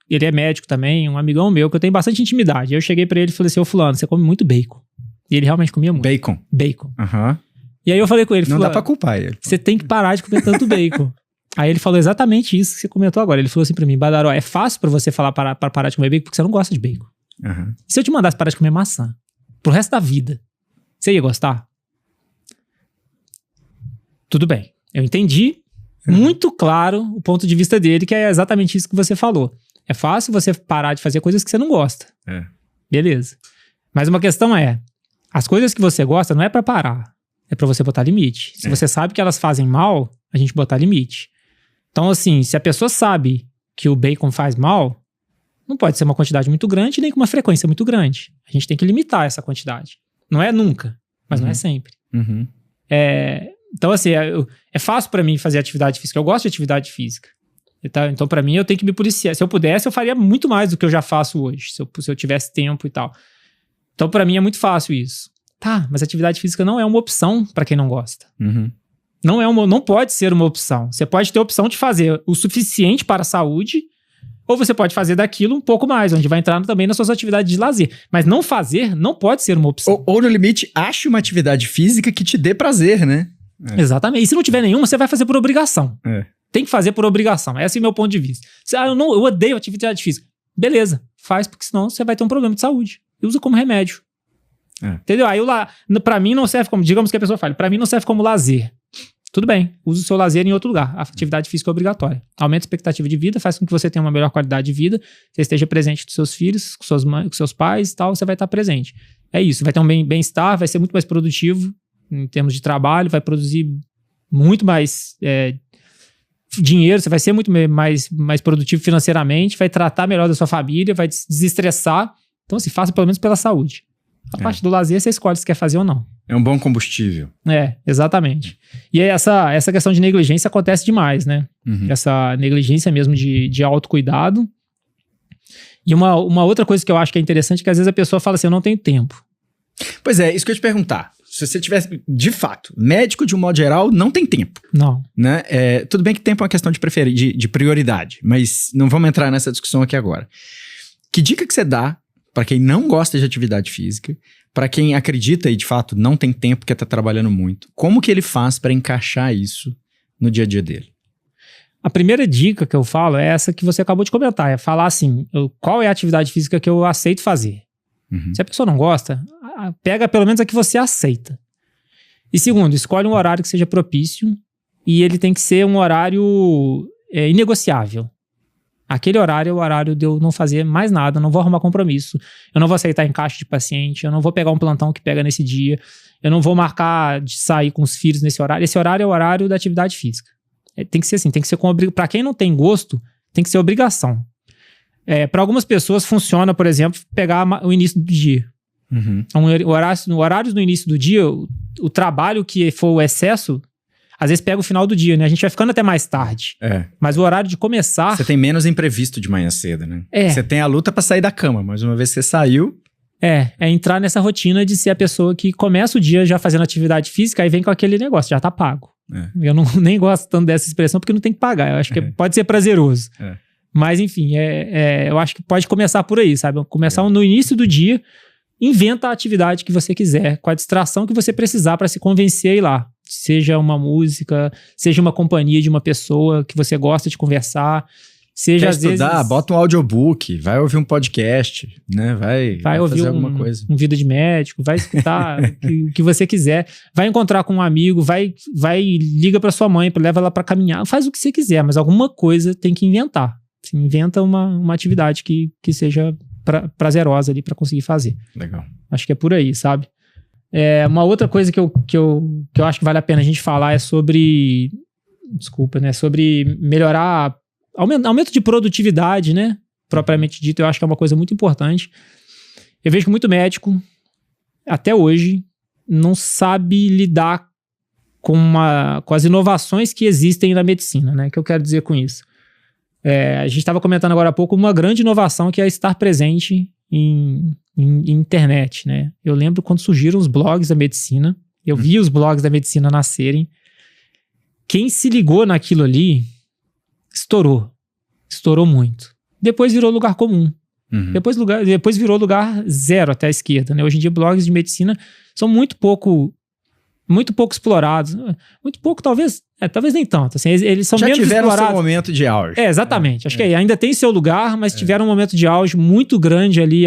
ele é médico também, um amigão meu, que eu tenho bastante intimidade. Aí eu cheguei pra ele e falei assim, ô fulano, você come muito bacon. E ele realmente comia muito. Bacon. E aí eu falei com ele, não dá pra culpar ele. Você tem que parar de comer tanto bacon. Aí ele falou exatamente isso que você comentou agora. Ele falou assim pra mim, Badaró, é fácil pra você falar pra parar de comer bacon porque você não gosta de bacon. E se eu te mandasse parar de comer maçã? Pro resto da vida, você ia gostar? Tudo bem. Eu entendi muito claro o ponto de vista dele, que é exatamente isso que você falou. É fácil você parar de fazer coisas que você não gosta. Beleza. Mas uma questão as coisas que você gosta não é pra parar. É pra você botar limite. Se você sabe que elas fazem mal, a gente botar limite. Então assim, se a pessoa sabe que o bacon faz mal, Não pode ser uma quantidade muito grande, nem com uma frequência muito grande. A gente tem que limitar essa quantidade. Não é nunca, mas não é sempre. Então, assim, é fácil pra mim fazer atividade física. Eu gosto de atividade física. Então, pra mim, eu tenho que me policiar. Se eu pudesse, eu faria muito mais do que eu já faço hoje, se eu tivesse tempo e tal. Então, pra mim, é muito fácil isso. Tá, mas atividade física não é uma opção pra quem não gosta. Não pode ser uma opção. Você pode ter a opção de fazer o suficiente para a saúde, ou você pode fazer daquilo um pouco mais, onde vai entrar também nas suas atividades de lazer. Mas não fazer não pode ser uma opção. Ou no limite, ache uma atividade física que te dê prazer, né? Exatamente. E se não tiver nenhuma, você vai fazer por obrigação. Tem que fazer por obrigação. Esse é o meu ponto de vista. Eu odeio atividade física. Beleza, faz, porque senão você vai ter um problema de saúde. E usa como remédio. Entendeu? Aí pra mim não serve como, digamos que a pessoa fale, pra mim não serve como lazer. Tudo bem, use o seu lazer em outro lugar. A atividade física é obrigatória. Aumenta a expectativa de vida, faz com que você tenha uma melhor qualidade de vida, você esteja presente com seus filhos, com seus pais e tal, você vai estar presente. É isso, vai ter um bem-estar, vai ser muito mais produtivo em termos de trabalho, vai produzir muito mais dinheiro, você vai ser muito mais produtivo financeiramente, vai tratar melhor da sua família, vai desestressar. Então, assim, faça pelo menos pela saúde. A parte do lazer, você escolhe se quer fazer ou não. É um bom combustível. Exatamente. E aí essa questão de negligência acontece demais, né? Essa negligência mesmo de autocuidado. E uma outra coisa que eu acho que é interessante é que às vezes a pessoa fala assim, eu não tenho tempo. Pois é, isso que eu ia te perguntar. Se você tivesse, de fato, médico de um modo geral, não tem tempo. Não. Né? Tudo bem que tempo é uma questão de prioridade, mas não vamos entrar nessa discussão aqui agora. Que dica que você dá para quem não gosta de atividade física, para quem acredita e de fato não tem tempo porque está trabalhando muito? Como que ele faz para encaixar isso no dia a dia dele? A primeira dica que eu falo é essa que você acabou de comentar, é falar assim, qual é a atividade física que eu aceito fazer? Se a pessoa não gosta, pega pelo menos a que você aceita. E segundo, escolhe um horário que seja propício e ele tem que ser um horário inegociável. Aquele horário é o horário de eu não fazer mais nada, não vou arrumar compromisso, eu não vou aceitar encaixe de paciente, eu não vou pegar um plantão que pega nesse dia, eu não vou marcar de sair com os filhos nesse horário. Esse horário é o horário da atividade física. Tem que ser assim, tem que ser com obrigação. Para quem não tem gosto, tem que ser obrigação. Para algumas pessoas funciona, por exemplo, pegar o início do dia. Horários no início do dia, o trabalho que for o excesso, às vezes pega o final do dia, né? A gente vai ficando até mais tarde. Mas o horário de começar... Você tem menos imprevisto de manhã cedo, né? Você tem a luta pra sair da cama, mas uma vez que você saiu... É entrar nessa rotina de ser a pessoa que começa o dia já fazendo atividade física e vem com aquele negócio, já tá pago. Eu nem gosto tanto dessa expressão porque não tem que pagar. Eu acho que pode ser prazeroso. Mas enfim, eu acho que pode começar por aí, sabe? Começar no início do dia, inventa a atividade que você quiser, com a distração que você precisar para se convencer a ir lá. Seja uma música, seja uma companhia de uma pessoa que você gosta de conversar, seja às vezes... estudar, bota um audiobook, vai ouvir um podcast, né? Vai ouvir fazer alguma coisa. Um Vida de Médico, vai escutar o que você quiser, vai encontrar com um amigo, liga para sua mãe, leva ela para caminhar, faz o que você quiser, mas alguma coisa tem que inventar. Assim, inventa uma atividade que seja prazerosa ali para conseguir fazer. Legal. Acho que é por aí, sabe? Uma outra coisa que eu acho que vale a pena a gente falar é sobre... Desculpa, né? Sobre melhorar... Aumento de produtividade, né? Propriamente dito, eu acho que é uma coisa muito importante. Eu vejo que muito médico, até hoje, não sabe lidar com as inovações que existem na medicina, né? O que eu quero dizer com isso? A gente estava comentando agora há pouco uma grande inovação que é estar presente em internet, né? Eu lembro quando surgiram os blogs da medicina, eu vi os blogs da medicina nascerem. Quem se ligou naquilo ali, estourou muito. Depois virou lugar comum. Depois virou lugar zero até a esquerda, né? Hoje em dia blogs de medicina são muito pouco explorados. Muito pouco, talvez nem tanto. Assim, eles são menos explorados. Já tiveram seu momento de auge. Exatamente. Acho que ainda tem seu lugar, mas tiveram um momento de auge muito grande ali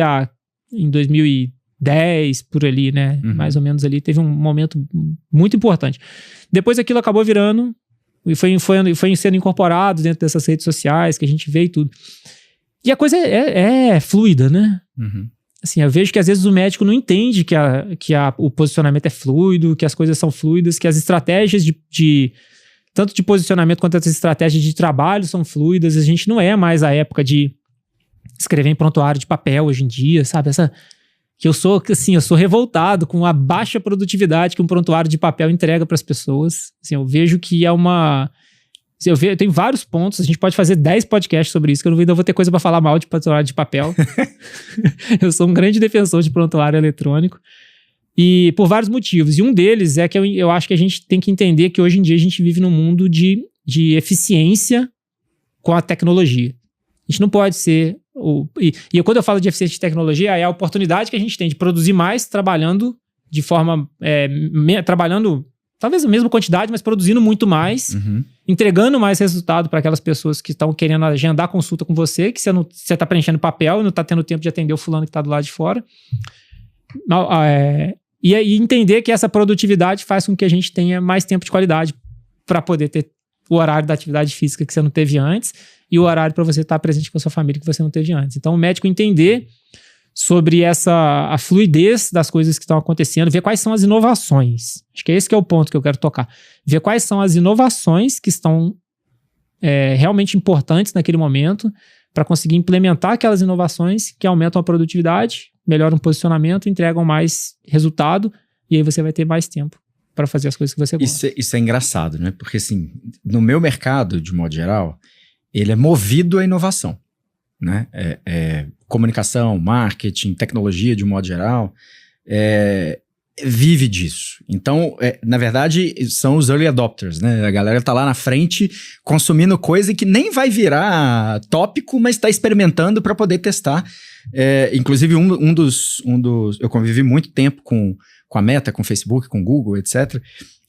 em 2010, por ali, né? Mais ou menos ali. Teve um momento muito importante. Depois aquilo acabou virando e foi sendo incorporado dentro dessas redes sociais que a gente vê e tudo. E a coisa é fluida, né? Assim, eu vejo que às vezes o médico não entende que o posicionamento é fluido, que as coisas são fluidas, que as estratégias tanto de posicionamento quanto as estratégias de trabalho são fluidas. A gente não é mais a época de escrever em prontuário de papel hoje em dia, sabe? Que eu sou revoltado com a baixa produtividade que um prontuário de papel entrega para as pessoas. Assim, eu vejo que é uma... Eu tenho vários pontos, a gente pode fazer 10 podcasts sobre isso, que eu vou ter coisa para falar mal de prontuário de papel. Eu sou um grande defensor de prontuário eletrônico. E por vários motivos. E um deles é que eu acho que a gente tem que entender que hoje em dia a gente vive num mundo de eficiência com a tecnologia. A gente não pode ser... quando eu falo de eficiência de tecnologia, é a oportunidade que a gente tem de produzir mais trabalhando de forma... trabalhando talvez a mesma quantidade, mas produzindo muito mais, entregando mais resultado para aquelas pessoas que estão querendo agendar consulta com você, que você está preenchendo papel e não está tendo tempo de atender o fulano que está do lado de fora. E entender que essa produtividade faz com que a gente tenha mais tempo de qualidade para poder ter o horário da atividade física que você não teve antes e o horário para você estar presente com a sua família que você não teve antes. Então, o médico entender sobre a fluidez das coisas que estão acontecendo, ver quais são as inovações. Acho que esse que é o ponto que eu quero tocar. Ver quais são as inovações que estão realmente importantes naquele momento para conseguir implementar aquelas inovações que aumentam a produtividade, melhoram o posicionamento, entregam mais resultado e aí você vai ter mais tempo para fazer as coisas que você gosta. Isso é engraçado, né? Porque assim, no meu mercado, de modo geral, ele é movido à inovação, né? Comunicação, marketing, tecnologia, de modo geral, vive disso. Então, na verdade, são os early adopters, né? A galera tá lá na frente consumindo coisa que nem vai virar tópico, mas está experimentando para poder testar. Inclusive, um dos... Eu convivi muito tempo com a Meta, com o Facebook, com o Google, etc.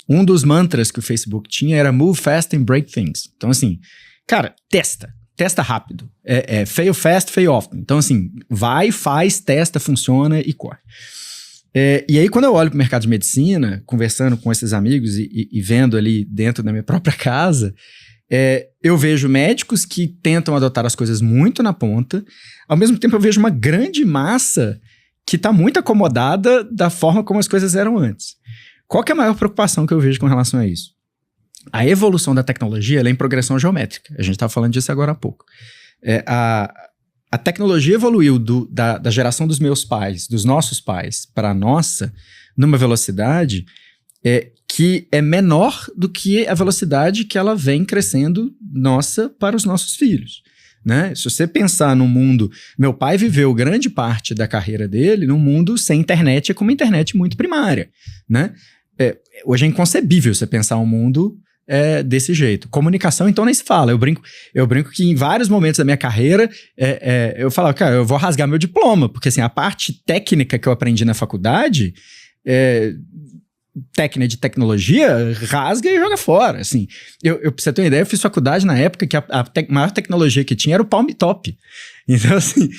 Um dos mantras que o Facebook tinha era move fast and break things. Então, assim, cara, testa rápido. Fail fast, fail often. Então, assim, vai, faz, testa, funciona e corre. E aí, quando eu olho para o mercado de medicina, conversando com esses amigos e vendo ali dentro da minha própria casa, eu vejo médicos que tentam adotar as coisas muito na ponta. Ao mesmo tempo, eu vejo uma grande massa que está muito acomodada da forma como as coisas eram antes. Qual que é a maior preocupação que eu vejo com relação a isso? A evolução da tecnologia ela é em progressão geométrica. A gente estava falando disso agora há pouco. A tecnologia evoluiu da geração dos meus pais, dos nossos pais, para a nossa, numa velocidade que é menor do que a velocidade que ela vem crescendo nossa para os nossos filhos. Né? Se você pensar num mundo... Meu pai viveu grande parte da carreira dele num mundo sem internet, com uma internet muito primária. Né? Hoje é inconcebível você pensar um mundo desse jeito. Comunicação, então, nem se fala. Eu brinco que em vários momentos da minha carreira, eu falava, cara, eu vou rasgar meu diploma, porque assim, a parte técnica que eu aprendi na faculdade... técnica de tecnologia, rasga e joga fora, assim. Pra você ter uma ideia, eu fiz faculdade na época que a maior tecnologia que tinha era o Palm Top. Então, assim...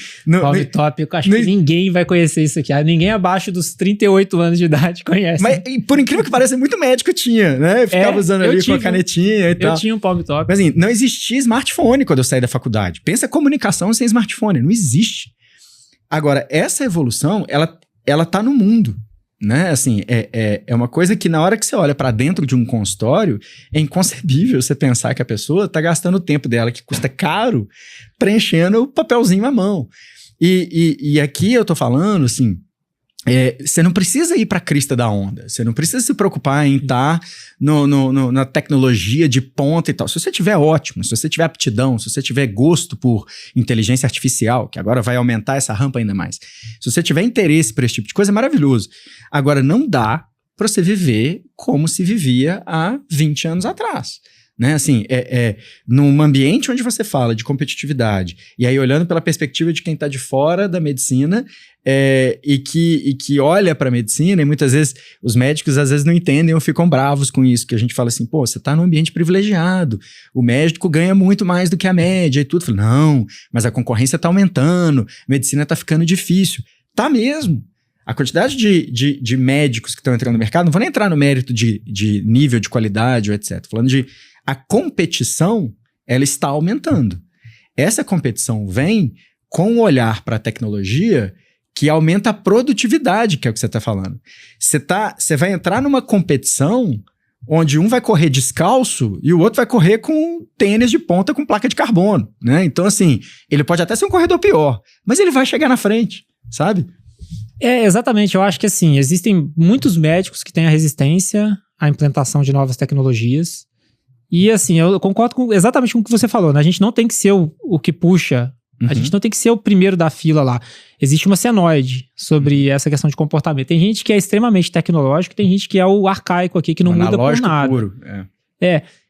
Palm Top, eu acho que ninguém vai conhecer isso aqui. Ninguém abaixo dos 38 anos de idade conhece. Mas, por incrível que pareça, muito médico tinha, né? Eu ficava usando ali com a canetinha e tal. Eu tinha um Palm Top. Mas, assim, não existia smartphone quando eu saí da faculdade. Pensa comunicação sem smartphone, não existe. Agora, essa evolução, ela tá no mundo. Né? Assim, é uma coisa que na hora que você olha para dentro de um consultório, é inconcebível você pensar que a pessoa tá gastando o tempo dela, que custa caro, preenchendo o papelzinho à mão. E aqui eu tô falando, assim, você não precisa ir para a crista da onda, você não precisa se preocupar em estar na tecnologia de ponta e tal. Se você tiver ótimo, se você tiver aptidão, se você tiver gosto por inteligência artificial, que agora vai aumentar essa rampa ainda mais, se você tiver interesse por esse tipo de coisa, é maravilhoso. Agora, não dá para você viver como se vivia há 20 anos atrás. Né? Assim, num ambiente onde você fala de competitividade, e aí olhando pela perspectiva de quem está de fora da medicina, e que olha para a medicina, e muitas vezes os médicos às vezes não entendem ou ficam bravos com isso, que a gente fala assim, pô, você está num ambiente privilegiado, o médico ganha muito mais do que a média e tudo. Falo, não, mas a concorrência está aumentando, a medicina está ficando difícil. Tá mesmo. A quantidade de médicos que estão entrando no mercado, não vou nem entrar no mérito de nível de qualidade ou etc. Falando a competição, ela está aumentando. Essa competição vem com um olhar para a tecnologia que aumenta a produtividade, que é o que você está falando. Você vai entrar numa competição onde um vai correr descalço e o outro vai correr com tênis de ponta com placa de carbono, né? Então, assim, ele pode até ser um corredor pior, mas ele vai chegar na frente, sabe? Exatamente. Eu acho que, assim, existem muitos médicos que têm a resistência à implantação de novas tecnologias. E, assim, eu concordo exatamente com o que você falou, né? A gente não tem que ser o que puxa. A gente não tem que ser o primeiro da fila lá. Existe uma senoide sobre essa questão de comportamento. Tem gente que é extremamente tecnológico, tem gente que é o arcaico aqui, que não muda por nada. Puro.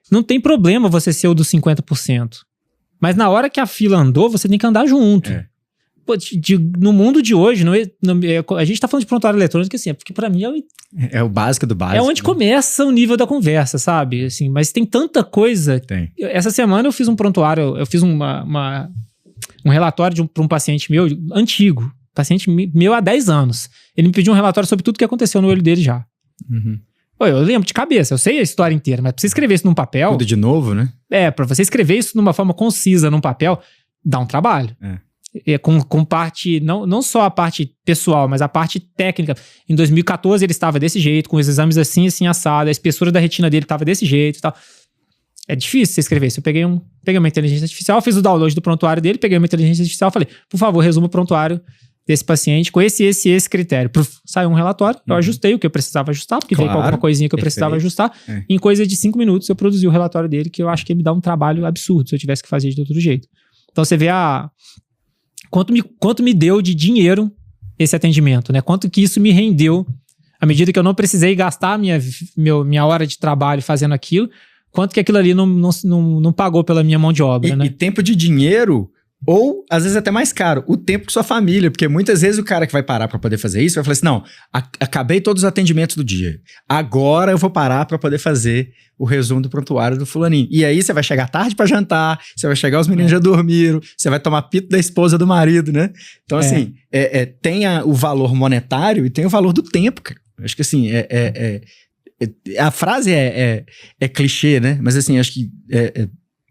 Não tem problema você ser o dos 50%. Mas na hora que a fila andou, você tem que andar junto. Pô, no mundo de hoje, a gente tá falando de prontuário eletrônico, assim, porque pra mim é o básico do básico. É onde começa o nível da conversa, sabe? Assim, mas tem tanta coisa. Essa semana eu fiz um prontuário, eu fiz um relatório para um paciente meu, antigo, paciente meu há 10 anos. Ele me pediu um relatório sobre tudo que aconteceu no olho dele já. Pô, eu lembro de cabeça, eu sei a história inteira, mas pra você escrever isso num papel... Tudo de novo, né? Pra você escrever isso de uma forma concisa num papel, dá um trabalho. Com parte, não só a parte pessoal, mas a parte técnica. Em 2014 ele estava desse jeito, com os exames assim, assado, a espessura da retina dele estava desse jeito e tal. É difícil você escrever isso. Eu peguei uma inteligência artificial, fiz o download do prontuário dele, peguei uma inteligência artificial, falei, por favor, resuma o prontuário desse paciente com esse critério. Saiu um relatório, eu ajustei o que eu precisava ajustar, porque veio com alguma coisinha que eu precisava ajustar. Em coisa de 5 minutos eu produzi o relatório dele, que eu acho que ia me dar um trabalho absurdo se eu tivesse que fazer de outro jeito. Então você vê quanto me deu de dinheiro esse atendimento, né? Quanto que isso me rendeu à medida que eu não precisei gastar minha hora de trabalho fazendo aquilo, quanto que aquilo ali não pagou pela minha mão de obra, né? E tempo de dinheiro, ou às vezes até mais caro, o tempo com sua família, porque muitas vezes o cara que vai parar pra poder fazer isso vai falar assim, não, acabei todos os atendimentos do dia, agora eu vou parar pra poder fazer o resumo do prontuário do fulaninho. E aí você vai chegar tarde pra jantar, você vai chegar, os meninos já dormiram, você vai tomar pito da esposa do marido, né? Então assim, tem o valor monetário e tem o valor do tempo, cara. Acho que assim, a frase é clichê, né? Mas assim, acho que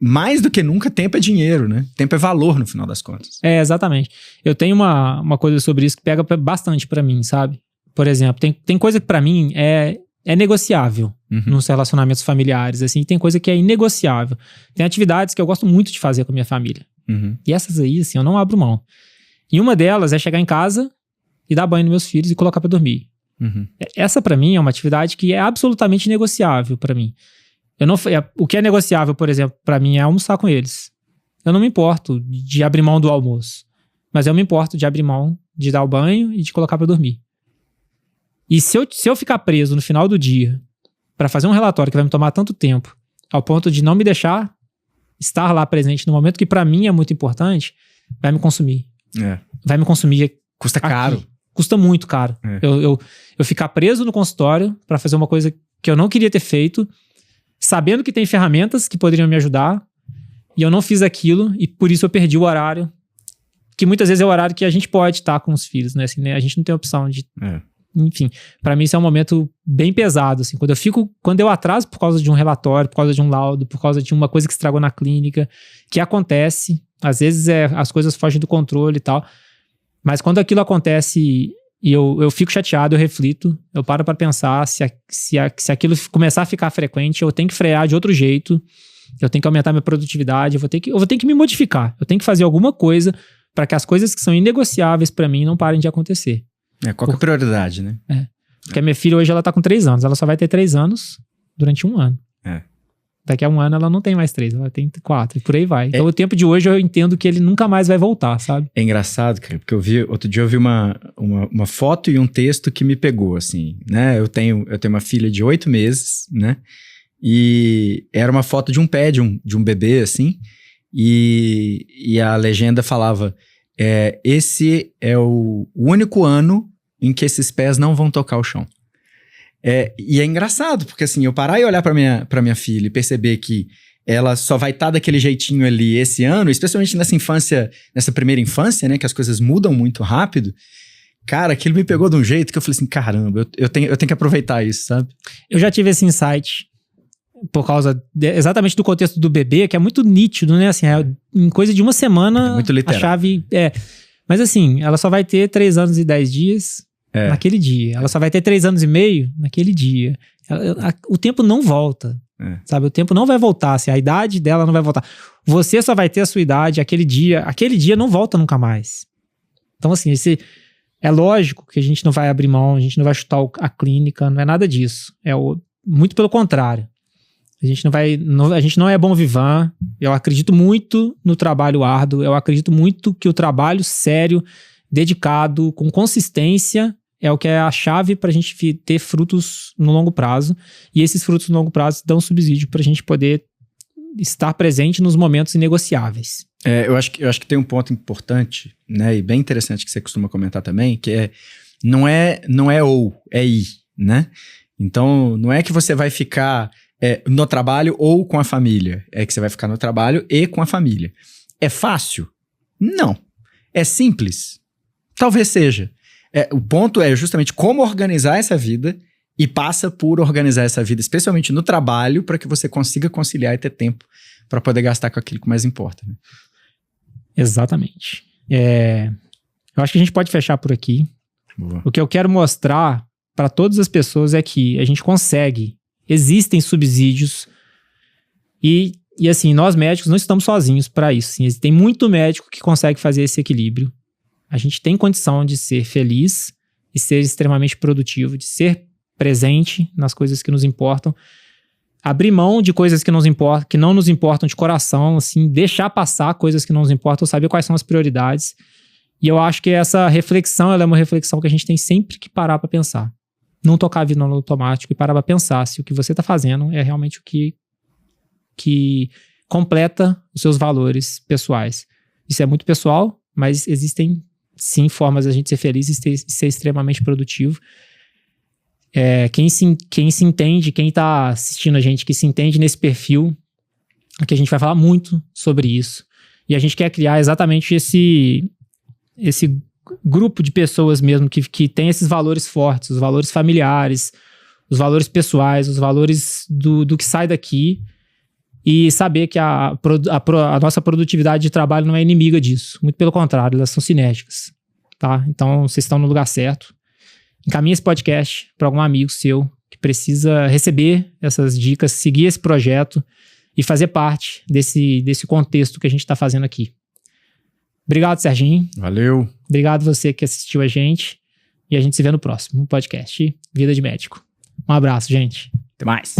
mais do que nunca, tempo é dinheiro, né? Tempo é valor, no final das contas. Exatamente. Eu tenho uma coisa sobre isso que pega bastante pra mim, sabe? Por exemplo, tem coisa que pra mim é negociável nos relacionamentos familiares, assim, e tem coisa que é inegociável. Tem atividades que eu gosto muito de fazer com a minha família. E essas aí, assim, eu não abro mão. E uma delas é chegar em casa e dar banho nos meus filhos e colocar pra dormir. Essa pra mim é uma atividade que é absolutamente negociável pra mim. O que é negociável, por exemplo, pra mim é almoçar com eles. Eu não me importo de abrir mão do almoço, mas eu me importo de abrir mão de dar o banho e de colocar pra dormir. E se eu ficar preso no final do dia pra fazer um relatório que vai me tomar tanto tempo, ao ponto de não me deixar estar lá presente no momento que pra mim é muito importante, vai me consumir. Vai me consumir. Custa caro. Custa muito caro. Eu ficar preso no consultório pra fazer uma coisa que eu não queria ter feito, sabendo que tem ferramentas que poderiam me ajudar, e eu não fiz aquilo, e por isso eu perdi o horário, que muitas vezes é o horário que a gente pode estar com os filhos, né? Assim, né? A gente não tem opção de... Enfim, pra mim isso é um momento bem pesado, assim, quando eu atraso por causa de um relatório, por causa de um laudo, por causa de uma coisa que estragou na clínica, que acontece, às vezes as coisas fogem do controle e tal, mas quando aquilo acontece e eu fico chateado, eu reflito, eu paro pra pensar se aquilo começar a ficar frequente, eu tenho que frear de outro jeito, eu tenho que aumentar minha produtividade, eu vou ter que me modificar, eu tenho que fazer alguma coisa pra que as coisas que são inegociáveis pra mim não parem de acontecer. Qual que é a prioridade, né? Porque a minha filha hoje ela tá com 3 anos, ela só vai ter 3 anos durante 1 ano. Daqui a 1 ano ela não tem mais 3, ela tem 4 e por aí vai. Então o tempo de hoje eu entendo que ele nunca mais vai voltar, sabe? É engraçado, cara, porque outro dia eu vi uma foto e um texto que me pegou, assim, né? Eu tenho uma filha de 8 meses, né? E era uma foto de um pé, de um bebê, assim, e a legenda falava, esse é o único ano em que esses pés não vão tocar o chão. E é engraçado, porque assim, eu parar e olhar pra minha filha e perceber que ela só vai estar daquele jeitinho ali esse ano, especialmente nessa primeira infância, né, que as coisas mudam muito rápido, cara, aquilo me pegou de um jeito que eu falei assim, caramba, eu tenho que aproveitar isso, sabe? Eu já tive esse insight por causa exatamente do contexto do bebê, que é muito nítido, né, assim, em coisa de uma semana, muito literal. a chave... Mas assim, ela só vai ter 3 anos e 10 dias, naquele dia. Ela só vai ter 3 anos e meio naquele dia. O tempo não volta, sabe? O tempo não vai voltar, assim, a idade dela não vai voltar. Você só vai ter a sua idade aquele dia não volta nunca mais. Então, assim, é lógico que a gente não vai abrir mão, a gente não vai chutar a clínica, não é nada disso. Muito pelo contrário. A gente não é bom vivant. Eu acredito muito no trabalho árduo, eu acredito muito que o trabalho sério, dedicado, com consistência, é o que é a chave para a gente ter frutos no longo prazo. E esses frutos no longo prazo dão subsídio para a gente poder estar presente nos momentos inegociáveis. Eu acho que tem um ponto importante, né, e bem interessante que você costuma comentar também, que não é ou, é e, né? Então, não é que você vai ficar no trabalho ou com a família. É que você vai ficar no trabalho e com a família. É fácil? Não. É simples? Talvez seja. O ponto é justamente como organizar essa vida e passa por organizar essa vida, especialmente no trabalho, para que você consiga conciliar e ter tempo para poder gastar com aquilo que mais importa. Né? Exatamente. Eu acho que a gente pode fechar por aqui. Boa. O que eu quero mostrar para todas as pessoas é que a gente consegue. Existem subsídios e assim, nós médicos não estamos sozinhos para isso. Assim, tem muito médico que consegue fazer esse equilíbrio. A gente tem condição de ser feliz e ser extremamente produtivo, de ser presente nas coisas que nos importam, abrir mão de coisas que não nos importam de coração, assim, deixar passar coisas que não nos importam, saber quais são as prioridades. E eu acho que essa reflexão, ela é uma reflexão que a gente tem sempre que parar para pensar. Não tocar a vida no automático e parar para pensar se o que você está fazendo é realmente o que completa os seus valores pessoais. Isso é muito pessoal, mas existem sim formas de a gente ser feliz e ser extremamente produtivo. Quem se entende, quem está assistindo a gente, que se entende nesse perfil, aqui a gente vai falar muito sobre isso. E a gente quer criar exatamente esse grupo de pessoas mesmo que tem esses valores fortes, os valores familiares, os valores pessoais, os valores do que sai daqui, e saber que a nossa produtividade de trabalho não é inimiga disso. Muito pelo contrário, elas são cinéticas. Tá? Então, vocês estão no lugar certo. Encaminhe esse podcast para algum amigo seu que precisa receber essas dicas, seguir esse projeto e fazer parte desse contexto que a gente está fazendo aqui. Obrigado, Serginho. Valeu. Obrigado você que assistiu a gente. E a gente se vê no próximo podcast Vida de Médico. Um abraço, gente. Até mais.